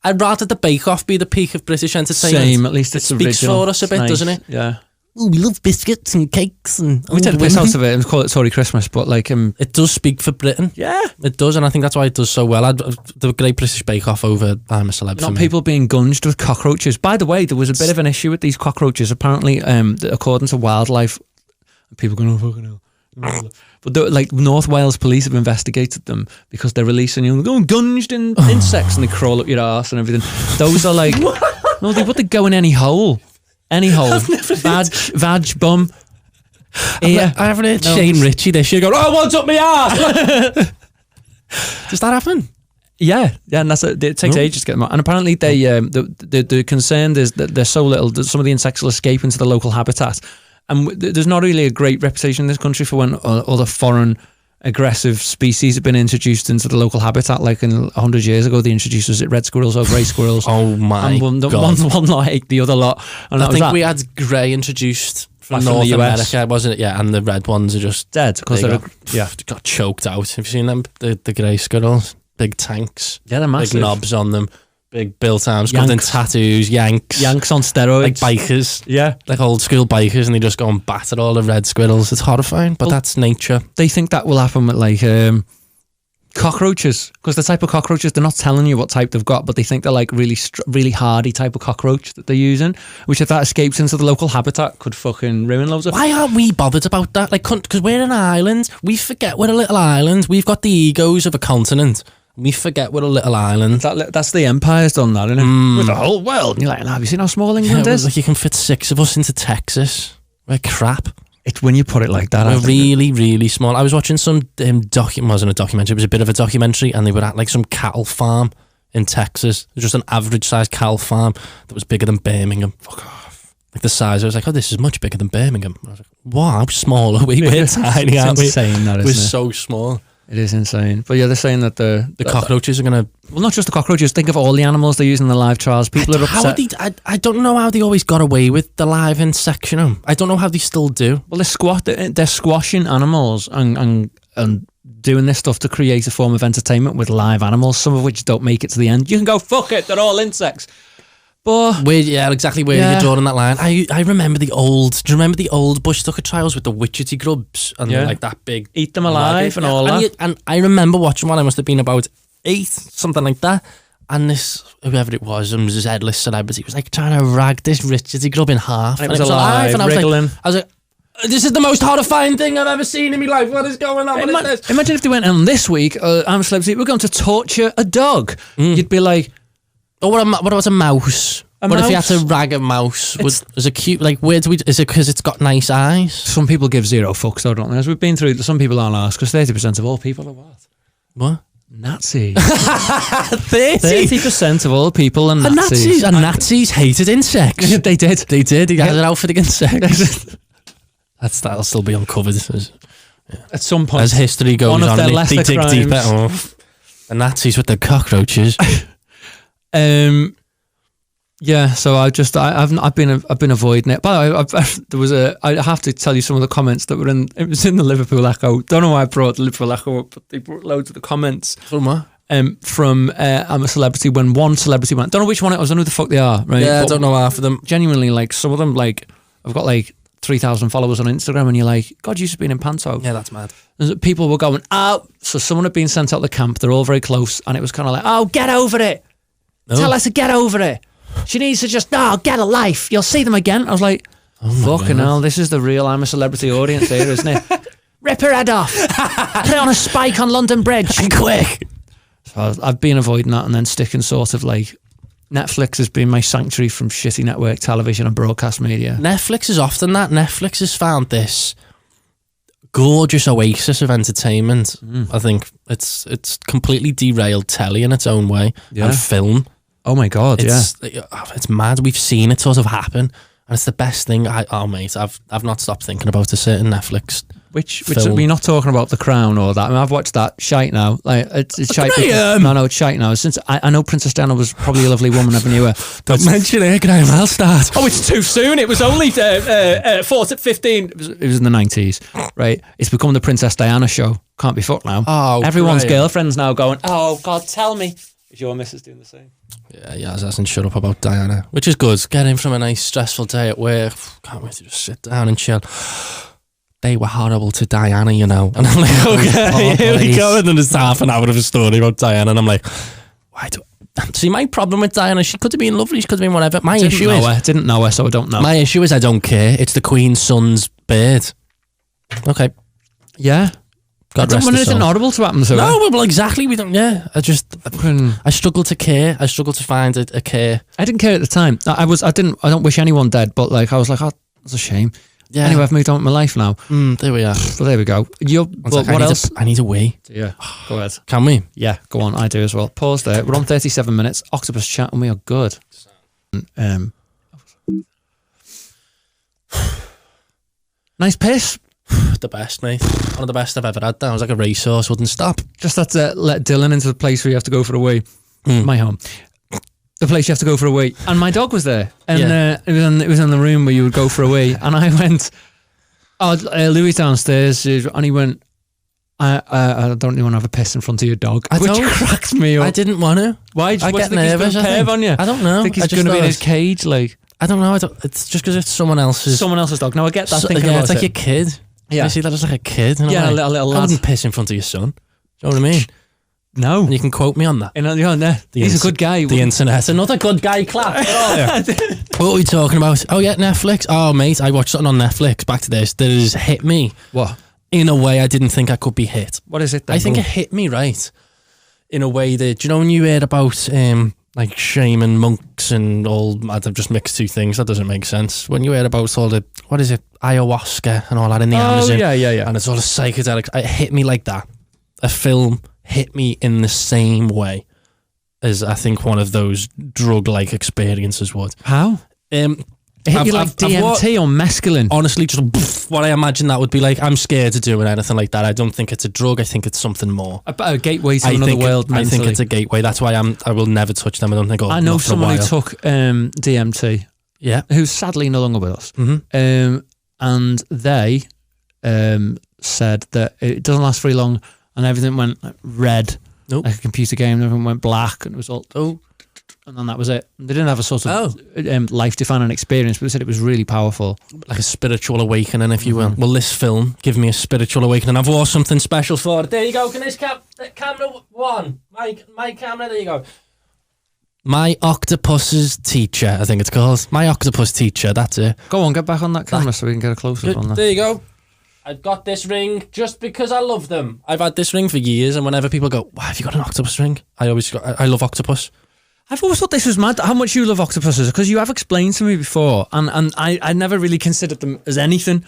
I'd rather the Bake Off be the peak of British entertainment. Same, at least it's speaks original. For us a bit, nice. Doesn't it? Yeah. Oh, we love biscuits and cakes and we take the piss out of it and call it Sorry Christmas, but like it does speak for Britain. Yeah, it does, and I think that's why it does so well. The Great British Bake Off over I'm a Celeb. Not people being gunged with cockroaches. By the way, there was a bit of an issue with these cockroaches. Apparently, according to wildlife, people going, oh fucking hell. But like North Wales police have investigated them because they're releasing gunged in insects and they crawl up your arse and everything. Those are like no, they go in any hole. Any hole, vag, bum, ear. I haven't heard Shane Ritchie this year go, oh, what's up my ass? Does that happen? Yeah, and it takes ages to get them out. And apparently the concern is that there's so little that some of the insects will escape into the local habitat. And there's not really a great reputation in this country for when other foreign aggressive species have been introduced into the local habitat. Like 100 years ago, they introduced red squirrels or grey squirrels. Oh my God. One lot ate the other lot. And I think we had grey introduced from North America, wasn't it? Yeah, and the red ones are just dead because they got choked out. Have you seen them? The grey squirrels, big tanks. Yeah, they're massive. Big knobs on them. Big built arms, covered in tattoos, Yanks on steroids. Like bikers. Yeah. Like old school bikers, and they just go and batter all the red squirrels. It's horrifying, but that's nature. They think that will happen with like cockroaches, because the type of cockroaches, they're not telling you what type they've got, but they think they're like really hardy type of cockroach that they're using, which if that escapes into the local habitat could fucking ruin loads of... Why aren't we bothered about that? Like, because we're an island, we forget we're a little island. We've got the egos of a continent. We forget we're a little island. That's the Empire's done that, isn't it? With the whole world. And you're like, have you seen how small England is? Like you can fit 6 of us into Texas. We're crap. It's when you put it like that. We're really, really small. I was watching some wasn't a documentary, it was a bit of a documentary, and they were at like some cattle farm in Texas. It was just an average sized cattle farm that was bigger than Birmingham. Fuck off. Like the size, I was like, oh, this is much bigger than Birmingham. I was like, wow, how small are we? We're tiny, aren't we? It's insane, that, isn't it? We're so small. It is insane. But yeah, they're saying that the cockroaches are going to... Well, not just the cockroaches. Think of all the animals they use in the live trials. People are upset. I don't know how they always got away with the live insecting. I don't know how they still do. Well, they're squashing animals and doing this stuff to create a form of entertainment with live animals, some of which don't make it to the end. You can go, fuck it, they're all insects. But exactly where you're drawing that line. I remember do you remember the old bush tucker trials with the witchetty grubs and like that big... Eat them alive and all that. And I remember watching one, I must have been about 8, something like that. And this, whoever it was Z-list celebrity, was like trying to rag this witchetty grub in half. And it was alive, and I was like, this is the most horrifying thing I've ever seen in my life. What is going on? What is this? Imagine if they went on this week, I'm a celebrity, we're going to torture a dog. You'd be like... Oh, what about a mouse? What if you had to rag a mouse? Is it cute? Like, where do we? Is it because it's got nice eyes? Some people give 0 fucks, though, don't they? As we've been through, some people aren't asked because 30% of all people are what? What? Nazis. 30% of all people are Nazis. And Nazis hated insects. They did. They did. He had an outfit against insects. That'll still be uncovered. At some point, as history goes on, they dig deeper. The Nazis with the cockroaches. Yeah, so I've been avoiding it. But I have to tell you some of the comments that were it was in the Liverpool Echo. Don't know why I brought the Liverpool Echo up, but they brought loads of the comments. From what? From I'm a Celebrity, when one celebrity went, don't know which one it was, I don't know who the fuck they are, right? Yeah, but I don't know half of them. Genuinely, like some of them, like I've got like 3,000 followers on Instagram, and you're like, God, you've been in Panto. Yeah, that's mad. And people were going, oh, so someone had been sent out the camp. They're all very close, and it was kind of like, oh, get over it. Tell her to get over it. She needs to just, get a life. You'll see them again. I was like, fucking hell, this is the real I'm a Celebrity audience here, isn't it? Rip her head off. Put it on a spike on London Bridge. And quick. So I've been avoiding that and then sticking sort of like, Netflix has been my sanctuary from shitty network television and broadcast media. Netflix is often that. Netflix has found this gorgeous oasis of entertainment. I think it's completely derailed telly in its own way, and film. Oh my God, it's mad. We've seen it sort of happen, and it's the best thing. Mate, I've not stopped thinking about a certain Netflix. Which we're not talking about The Crown or that. I mean, I've watched that shite now. Like it's shite. No, it's shite now. Since I know Princess Diana was probably a lovely woman. Never knew her. Don't mention it, Graeme. I'll start. Oh, it's too soon. It was only 15. It was in the 90s, right? It's become the Princess Diana show. Can't be fucked now. Oh, everyone's girlfriend's now going, oh God, tell me. Is your missus doing the same? Yeah, hasn't shut up about Diana, which is good. Get in from a nice stressful day at work. Can't wait to just sit down and chill. They were horrible to Diana, you know. And I'm like, okay, here we go. And then there's half an hour of a story about Diana, and I'm like, why do see, my problem with Diana, she could have been lovely, she could have been whatever. My issue is didn't know her, so I don't know. My issue is I don't care. It's the Queen's son's bird. Okay. Yeah. God rest when his anything soul. horrible to happen to her. No, well, exactly. We don't. Yeah, I struggle to care. I struggle to find a care. I didn't care at the time. I don't wish anyone dead, but like I was like, oh, that's a shame. Yeah. Anyway, I've moved on with my life now. There we are. Well, there we go. What else? I need a wee. Yeah. Go ahead. Can we? Yeah, go on. I do as well. Pause there. We're on 37 minutes. Octopus chat, and we are good. Nice piss. The best, mate. One of the best I've ever had. That was like a racehorse, wouldn't stop. Just had to let Dylan into the place where you have to go for a wee. My home. The place you have to go for a wee. And my dog was there. And it was in the room where you would go for a wee. And I went, Louis downstairs. And he went, I don't really want to have a piss in front of your dog. Which cracked me up. I didn't want to. Why? I get nervous. On you? I don't know. I think he's going to be in his cage. Like, I don't know. It's just because it's someone else's dog. Now I get that. It's like your kid. Yeah. You see that as like a kid. And yeah, like, a little lad. I wouldn't piss in front of your son. Do you know what I mean? No. And you can quote me on that. He's a good guy. The internet. Another good guy clap. What are we talking about? Oh, yeah, Netflix. Oh, mate, I watched something on Netflix. Back to this. That has hit me. What? In a way I didn't think I could be hit. What is it then? I think it hit me, right? In a way that, do you know when you heard about like shaman monks and all, I've just mixed two things. That doesn't make sense. When you heard about all the, what is it, ayahuasca and all that in the Amazon. Yeah. And it's all the psychedelics. It hit me like that. A film hit me in the same way as I think one of those drug-like experiences would. How? It hit you like DMT or mescaline? Honestly, just what I imagine that would be like. I'm scared of doing anything like that. I don't think it's a drug. I think it's something more. A gateway to another world mentally. I think it's a gateway. That's why I will never touch them. I don't think. I know someone who took DMT. Yeah. Who's sadly no longer with us. Mm-hmm. And they said that it doesn't last very long, and everything went red, like a computer game. Everything went black, and it was all and then that was it. They didn't have a sort of life-defining experience, but they said it was really powerful, like a spiritual awakening, if you will. Well, this film gave me a spiritual awakening. I've wore something special for it. There you go. Can this camera one? My camera. There you go. My octopus's teacher, I think it's called. My octopus teacher. That's it. Go on, get back on that camera so we can get a close-up on that. There you go. I've got this ring just because I love them. I've had this ring for years, and whenever people go, "Why have you got an octopus ring?" I love octopus. I've always thought this was mad, how much you love octopuses, because you have explained to me before, and I never really considered them as anything,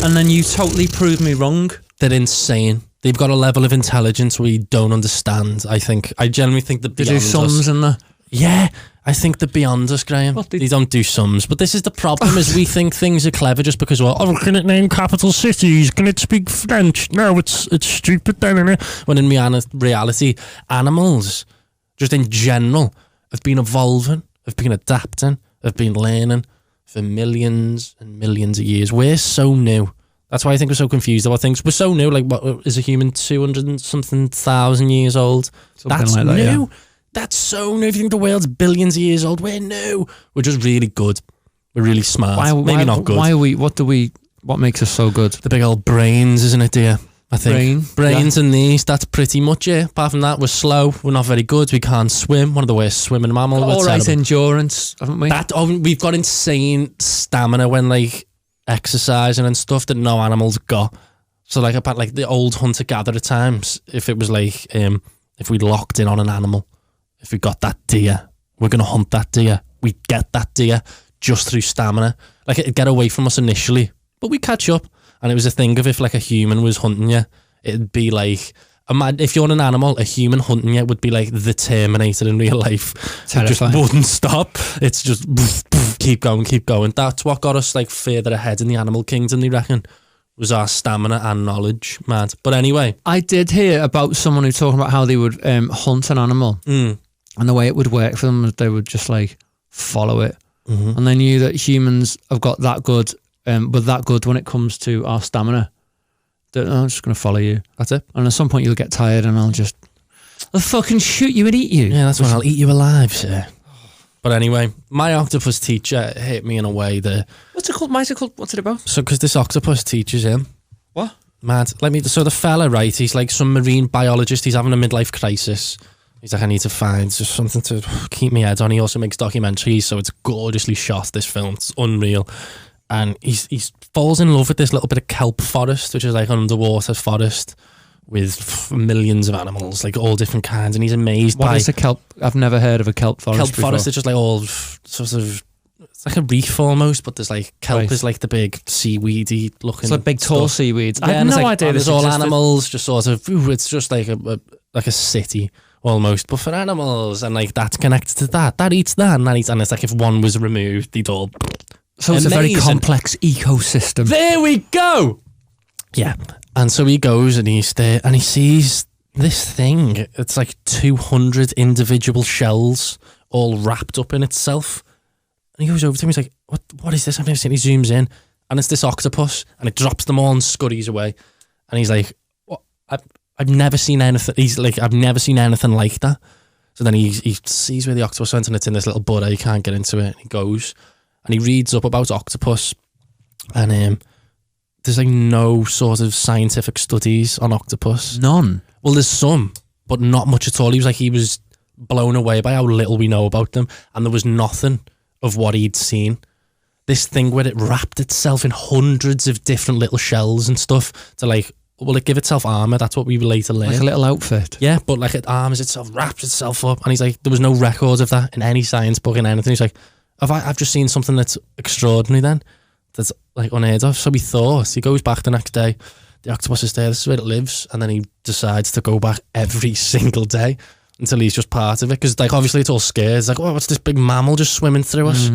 and then you totally proved me wrong. They're insane. They've got a level of intelligence we don't understand, I think. I genuinely think that beyond us. They do sums in there? Yeah, I think they're beyond us, Graeme. They don't do sums, but this is the problem, is we think things are clever just because, can it name capital cities? Can it speak French? No, it's stupid then. When in reality, animals, just in general, have been evolving, have been adapting, have been learning for millions and millions of years. We're so new. That's why I think we're so confused about things. We're so new. Like, what is a human 200 and something thousand years old? That's like new. Yeah. That's so new. If you think the world's billions of years old, we're new. We're just really good. We're really smart. Maybe not good. What makes us so good? The big old brains, isn't it, dear? I think. Brains and knees, that's pretty much it. Apart from that, we're slow. We're not very good. We can't swim. One of the worst swimming mammals. All right, endurance, haven't we? We've got insane stamina when like exercising and stuff that no animals got. So like about like the old hunter-gatherer times, if it was like if we locked in on an animal, if we got that deer, we're gonna hunt that deer. We get that deer just through stamina. Like it'd get away from us initially, but we catch up. And it was a thing of if like a human was hunting you, it'd be like, if you're an animal, a human hunting you would be like the Terminator in real life. Terrifying. It just wouldn't stop. It's just keep going. That's what got us like further ahead in the animal kingdom, they reckon, was our stamina and knowledge, mad. But anyway. I did hear about someone who talking about how they would hunt an animal and the way it would work for them, they would just like follow it. Mm-hmm. And they knew that humans have got that good, but that good when it comes to our stamina, that I'm just going to follow you. That's it. And at some point you'll get tired and I'll fucking shoot you and eat you. Yeah, that's when I'll eat you alive, sir. But anyway, my octopus teacher hit me in a way that... What's it called? What's it about? So, because this octopus teaches him. What? Mad. So the fella, right, he's like some marine biologist. He's having a midlife crisis. He's like, I need to find just something to keep my head on. He also makes documentaries, so it's gorgeously shot, this film. It's unreal. And he falls in love with this little bit of kelp forest, which is like an underwater forest with millions of animals, like all different kinds. And he's amazed by... What is a kelp? I've never heard of a kelp forest before. Forest is just like all sort of... It's like a reef almost, but there's like... Kelp is like the big seaweedy looking... It's like big tall seaweeds. Yeah, I had no idea there's all animals, just sort of... it's just like a city almost, but for animals. And like that's connected to that. That eats that and that eats... And it's like if one was removed, they'd all... So it's a very complex ecosystem. There we go. Yeah. And so he goes and he's there and he sees this thing. It's like 200 individual shells all wrapped up in itself. And he goes over to him. He's like, what is this? I've never seen it. He zooms in and it's this octopus and it drops them all and scurries away. And he's like, what? I've never seen anything. He's like, I've never seen anything like that. So then he sees where the octopus went and it's in this little budder. He can't get into it. And he goes... And he reads up about octopus, and there's like no sort of scientific studies on octopus. None. Well, there's some, but not much at all. He was blown away by how little we know about them, and there was nothing of what he'd seen. This thing where it wrapped itself in hundreds of different little shells and stuff to like, will it give itself armor? That's what we will later learn. Like a little outfit. Yeah, but like it armors itself, wraps itself up, and he's like, there was no records of that in any science book in anything. He's like, I've just seen something that's extraordinary then, that's like unheard of. So he goes back the next day, the octopus is there, this is where it lives, and then he decides to go back every single day until he's just part of it, because like obviously it's all scared. It's like, oh, what's this big mammal just swimming through us?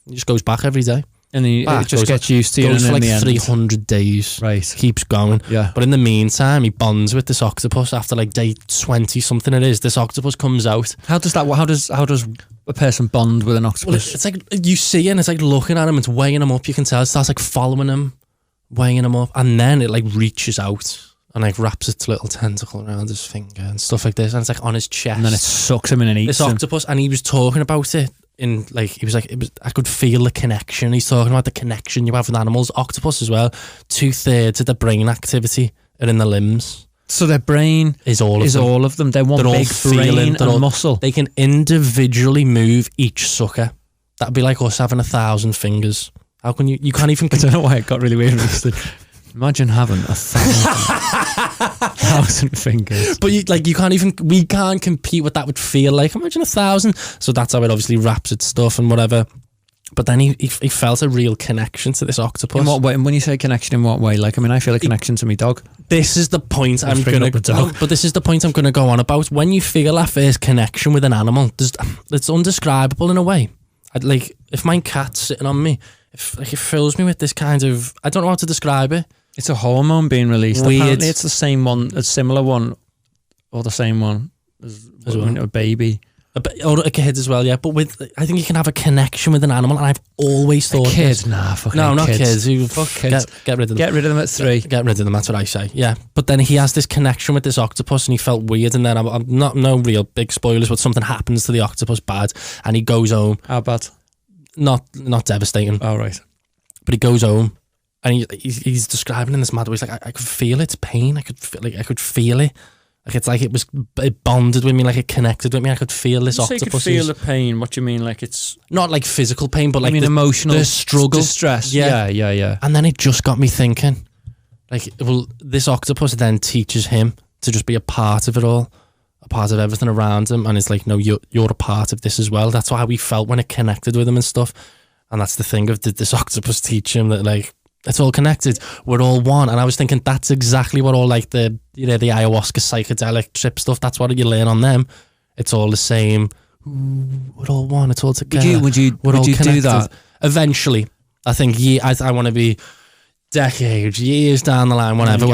He just goes back every day. And it just gets used to it. Goes for like 300 days. Right. Keeps going. Yeah. But in the meantime, he bonds with this octopus. After like day 20 something it is, this octopus comes out. How does a person bond with an octopus? Well, it's like you see it and it's like looking at him, it's weighing him up. You can tell it starts like following him, weighing him up, and then it like reaches out and like wraps its little tentacle around his finger and stuff like this, and it's like on his chest. And then it sucks him in and eats this octopus. And he was talking about it in like, he was like, I could feel the connection. He's talking about the connection you have with animals. Octopus as well, 2/3 of the brain activity are in the limbs. So their brain is all of them. They're one big brain and muscle. They can individually move each sucker. That'd be like us having 1,000 fingers. How can you can't even... I don't know why it got really weird. Imagine having 1,000 fingers. But we can't compete what that would feel like. Imagine 1,000. So that's how it obviously wraps its stuff and whatever. But then he felt a real connection to this octopus. In what way? And when you say connection, in what way? Like, I mean, I feel a connection to my dog. This is the point I'm going to... But this is the point I'm going to go on about. When you feel that first connection with an animal, it's undescribable in a way. Like, if my cat's sitting on me, it fills me with this kind of... I don't know how to describe it. It's a hormone being released. Weird. Apparently it's the same one, a similar one, or the same one as a baby. Or a kid as well, yeah. But I think you can have a connection with an animal, and I've always thought... Kids? Nah, fucking no, not kids. Fuck kids. Get rid of them. Get rid of them at 3. Get rid of them, that's what I say, yeah. But then he has this connection with this octopus, and he felt weird, and then I'm not no real big spoilers, but something happens to the octopus bad, and he goes home. How bad? not devastating. Oh, right. But he goes home and he's describing in this mad way. He's like, I could feel its pain. I could feel it. Like it's like it bonded with me, like it connected with me. I could feel this octopus. You could feel the pain. What do you mean? Like it's not like physical pain, but like the emotional, the struggle, distress. Yeah. Yeah. And then it just got me thinking, like, well, this octopus then teaches him to just be a part of it all, a part of everything around him, and it's like, no, you're a part of this as well. That's how we felt when it connected with him and stuff. And that's the thing of did this octopus teach him that like it's all connected, we're all one. And I was thinking that's exactly what all like the ayahuasca psychedelic trip stuff, that's what you learn on them. It's all the same. We're all one, it's all together. Would you do that? Eventually. I think I want to be decades, years down the line, whatever.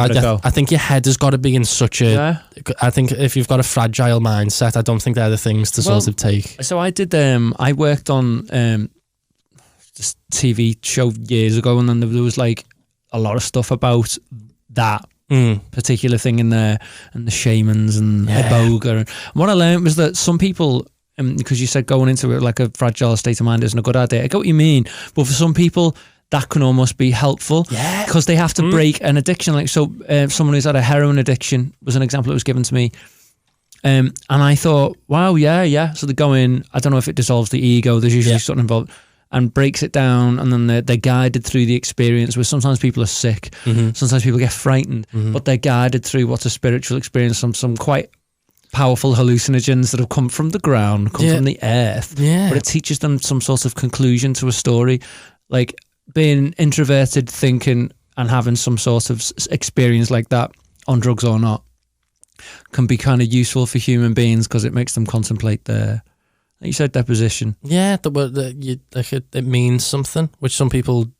I think your head has got to be in such a I think if you've got a fragile mindset, I don't think they're the things to sort of take. So I did I worked on this TV show years ago, and then there was like a lot of stuff about that particular thing in there, and the shamans and iboga. And what I learned was that some people, because you said going into it like a fragile state of mind isn't a good idea. I get what you mean, but for some people that can almost be helpful because they have to break an addiction. Like someone who's had a heroin addiction was an example that was given to me. And I thought, wow, yeah. So they go in, I don't know if it dissolves the ego, there's usually something involved, and breaks it down, and then they're guided through the experience, where sometimes people are sick, sometimes people get frightened, but they're guided through what's a spiritual experience, some quite powerful hallucinogens that have come from the ground, from the earth, but it teaches them some sort of conclusion to a story. Like being introverted, thinking and having some sort of experience like that, on drugs or not, can be kind of useful for human beings because it makes them contemplate their, like you said, their position. Yeah, it means something, which some people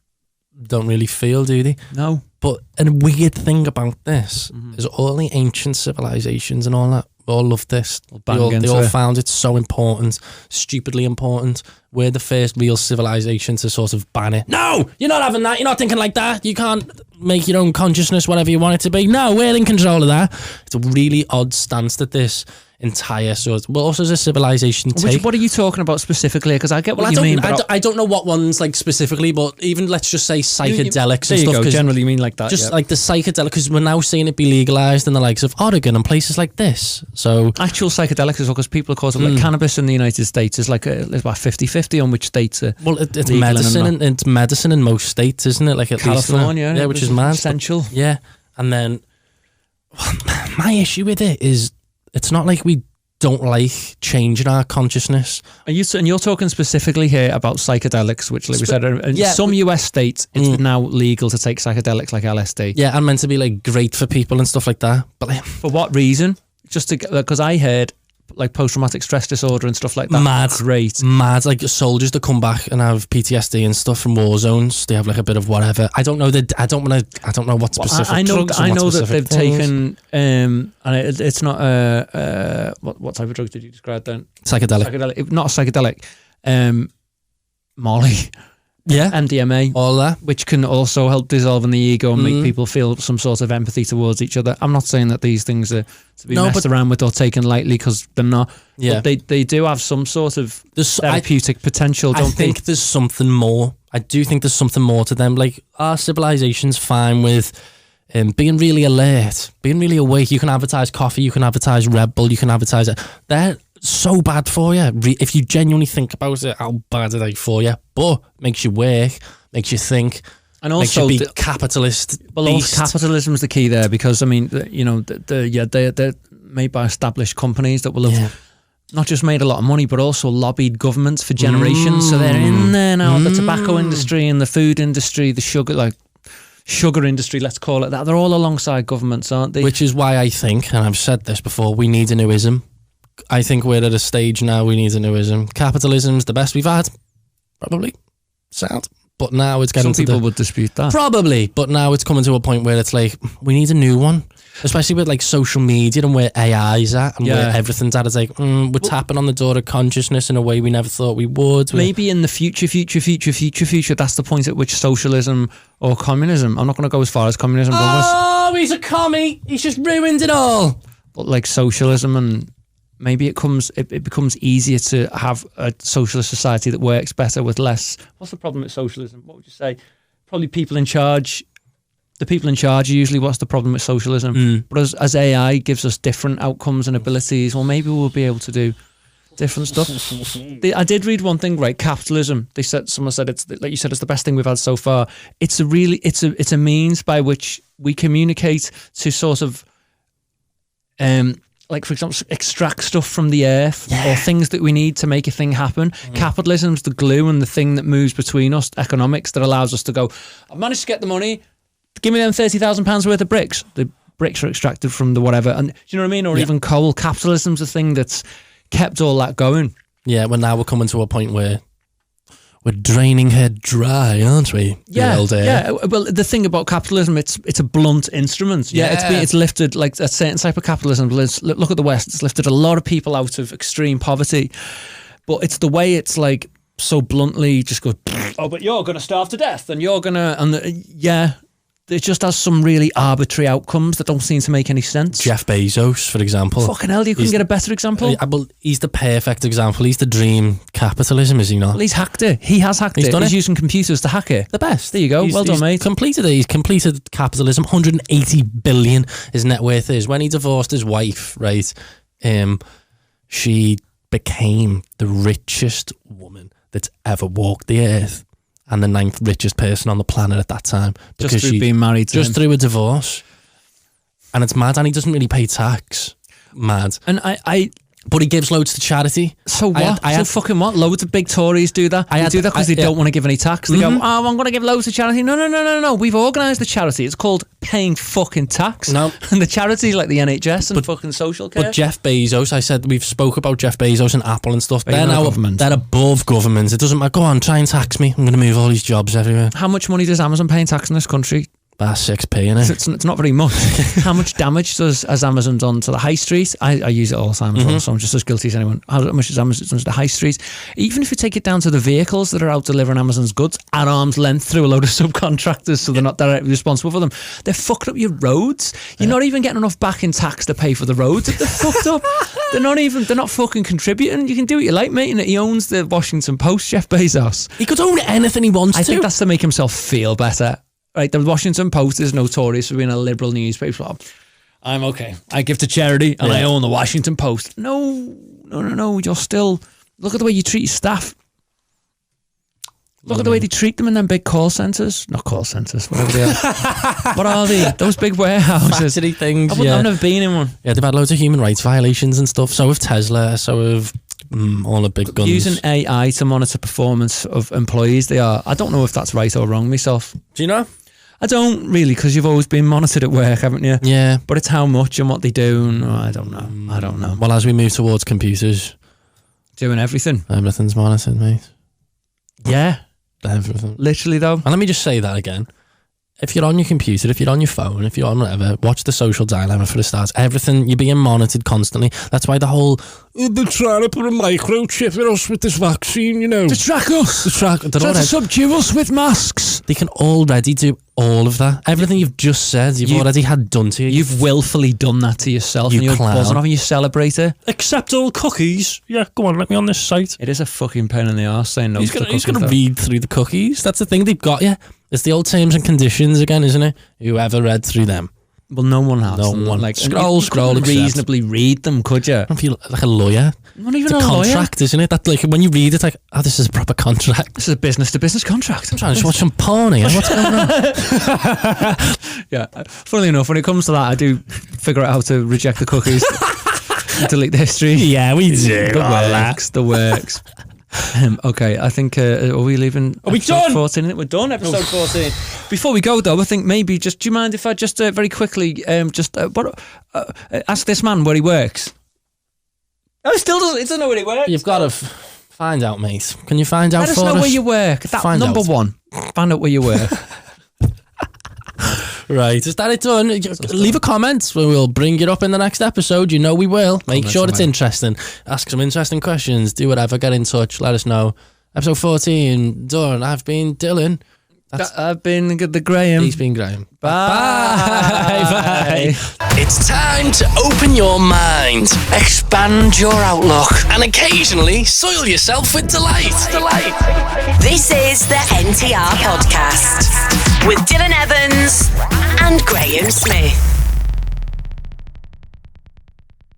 don't really feel, do they? No. But a weird thing about this is all the ancient civilizations and all that, all love this. They all found it so important, stupidly important. We're the first real civilization to sort of ban it. No, you're not having that. You're not thinking like that. You can't make your own consciousness whatever you want it to be. No, we're in control of that. It's a really odd stance that this entire sort of, well, also as a civilization take. What are you talking about specifically? Because I get what you mean. I don't know what ones like specifically, but even let's just say psychedelics and stuff. Generally, you mean like that. Just like the psychedelic, because we're now seeing it be legalized in the likes of Oregon and places like this. So actual psychedelics as well, because people, of course, like cannabis in the United States is like it's about 50-50 on which states are. Well, it's medicine. It's medicine in most states, isn't it? Like at California, least, which is mad. Essential. Yeah, and then my issue with it is, it's not like we don't like changing our consciousness. And you're talking specifically here about psychedelics, which, like we said, in some US states, it's now legal to take psychedelics like LSD. Yeah, and meant to be like great for people and stuff like that. But like, for what reason? Just to, because I heard like post-traumatic stress disorder and stuff like that. Mad. Like soldiers that come back and have PTSD and stuff from war zones, they have like a bit of whatever. I don't know what specific drugs. I know that they've taken and it's not what type of drug did you describe then? Psychedelic. Not a psychedelic. Molly. Yeah, MDMA, all that, which can also help dissolving the ego and make people feel some sort of empathy towards each other. I'm not saying that these things are to be messed around with or taken lightly, because they're not. Yeah, but they do have some sort of therapeutic potential. I think there's something more. I do think there's something more to them. Like our civilization's fine with being really alert, being really awake. You can advertise coffee, you can advertise Red Bull, you can advertise it. They're so bad for you if you genuinely think about it, how bad are they for you, but makes you work, makes you think, and also makes you be capitalist. Well, capitalism is the key there, because I mean, you know, they're made by established companies that will have not just made a lot of money, but also lobbied governments for generations. So they're in there now. The tobacco industry and the food industry, the sugar industry, let's call it that. They're all alongside governments, aren't they? Which is why I think, and I've said this before, we need a new ism. I think we're at a stage now, we need a new ism. Capitalism's the best we've had, probably. Sound. But now it's getting Some people would dispute that. Probably, but now it's coming to a point where it's like, we need a new one. Especially with like social media and where AI's at and where everything's at. It's like, we're tapping on the door of consciousness in a way we never thought we would. Maybe in the future, that's the point at which socialism or communism, I'm not going to go as far as communism. Oh, he's a commie. He's just ruined it all. But like socialism and maybe it becomes easier to have a socialist society that works better with less. What's the problem with socialism? What would you say? Probably people in charge. The people in charge are usually what's the problem with socialism. But as AI gives us different outcomes and abilities, well, maybe we'll be able to do different stuff. I did read one thing, right? Capitalism. Someone said it's like you said, it's the best thing we've had so far. It's a means by which we communicate to sort of, like for example, extract stuff from the earth or things that we need to make a thing happen. Capitalism's the glue and the thing that moves between us. Economics that allows us to go. I've managed to get the money. Give me them £30,000 worth of bricks. The bricks are extracted from the whatever, and do you know what I mean? Or even coal. Capitalism's the thing that's kept all that going. Yeah, well, now we're coming to a point where we're draining her dry, aren't we? Yeah. Well, the thing about capitalism, it's a blunt instrument. It's lifted like a certain type of capitalism. Look at the West. It's lifted a lot of people out of extreme poverty, but it's the way it's like so bluntly just go. Oh, but you're gonna starve to death, and you're gonna It just has some really arbitrary outcomes that don't seem to make any sense. Jeff Bezos, for example. Fucking hell, you couldn't get a better example? He's the perfect example. He's the dream capitalism, is he not? Well, he's hacked it. He has hacked it. He's using computers to hack it. The best. There you go. Well done, mate. He's completed it. He's completed capitalism. 180 billion his net worth is. When he divorced his wife, right, she became the richest woman that's ever walked the earth. And the 9th richest person on the planet at that time. Just through being married to him. Through a divorce. And it's mad. And he doesn't really pay tax. Mad. And but he gives loads to charity. So what? Fucking what? Loads of big Tories do that. They do that because they don't want to give any tax. They go, I'm going to give loads to charity. No. We've organised the charity. It's called paying fucking tax. No. And the charity is like the NHS and fucking social care. But Jeff Bezos, I said, we've spoke about Jeff Bezos and Apple and stuff. They're above government. It doesn't matter. Go on, try and tax me. I'm going to move all these jobs everywhere. How much money does Amazon pay in tax in this country? About 6p, innit? It's not very much. How much damage has Amazon done to the high street? I use it all the time as well, so I'm just as guilty as anyone. How much has Amazon done to the high street? Even if you take it down to the vehicles that are out delivering Amazon's goods at arm's length through a load of subcontractors, so they're not directly responsible for them. They're fucking up your roads. You're not even getting enough back in tax to pay for the roads. They're fucked up. They're not fucking contributing. You can do what you like, mate. And he owns the Washington Post, Jeff Bezos. He could own anything he wants to. I think that's to make himself feel better. Right, the Washington Post is notorious for being a liberal newspaper. I'm okay. I give to charity and I own the Washington Post. No. You're still... Look at the way you treat your staff. Look at the way they treat them in them big call centres. Not call centres, whatever they are. What are they? Those big warehouses. Factory things, I've never been in one. Yeah, they've had loads of human rights violations and stuff. So have Tesla, so have... all the big guns. Using AI to monitor performance of employees, I don't know if that's right or wrong myself. Do you know? I don't really, because you've always been monitored at work, haven't you? Yeah. But it's how much and what they do, and I don't know. Well, as we move towards computers, doing everything. Everything's monitored, mate. Yeah. Everything. Literally, though. And let me just say that again. If you're on your computer, if you're on your phone, if you're on whatever, watch The Social Dilemma for the start. Everything, you're being monitored constantly. That's why the whole, they're trying to put a microchip in us with this vaccine, you know. To track us. To subdue us with masks. They can already do all of that. Everything you've just said, you've already had done to you. You've willfully done that to yourself. You and you're clown. buzzing off and you celebrate it. Accept all cookies. Yeah, go on, let me on this site. It is a fucking pain in the arse saying no to cookies. He's going to read through the cookies. That's the thing they've got you. It's the old terms and conditions again, isn't it? Whoever read through them. Well, no one has. No one. Like, scroll, reasonably read them, could you? I feel like a lawyer. Not even it's a contract, lawyer. Isn't it? That like when you read it, like, oh, this is a proper contract. This is a business-to-business contract. I'm trying to watch some porn here. What's going on? Yeah. Funnily enough, when it comes to that, I do figure out how to reject the cookies, delete the history. Yeah, we do. The works. Okay, I think are we leaving? Are we done? 14. We're done. Episode 14. Before we go, though, I think maybe do you mind if I just very quickly ask this man where he works? Oh, he doesn't know where he works. You've got to find out, mate. Can you find out for us? Let us us know where you work. That find number out. one. Find out where you work. Right, is that it done? Leave a comment. We'll bring it up in the next episode. You know we will. Make sure it's interesting. Ask some interesting questions. Do whatever. Get in touch. Let us know. Episode 14 done. I've been Dylan. I've been the Graeme. He's been Graeme. Bye. It's time to open your mind, expand your outlook, and occasionally soil yourself with delight. This is the NTR podcast with Dylan Evans and Graeme Smith.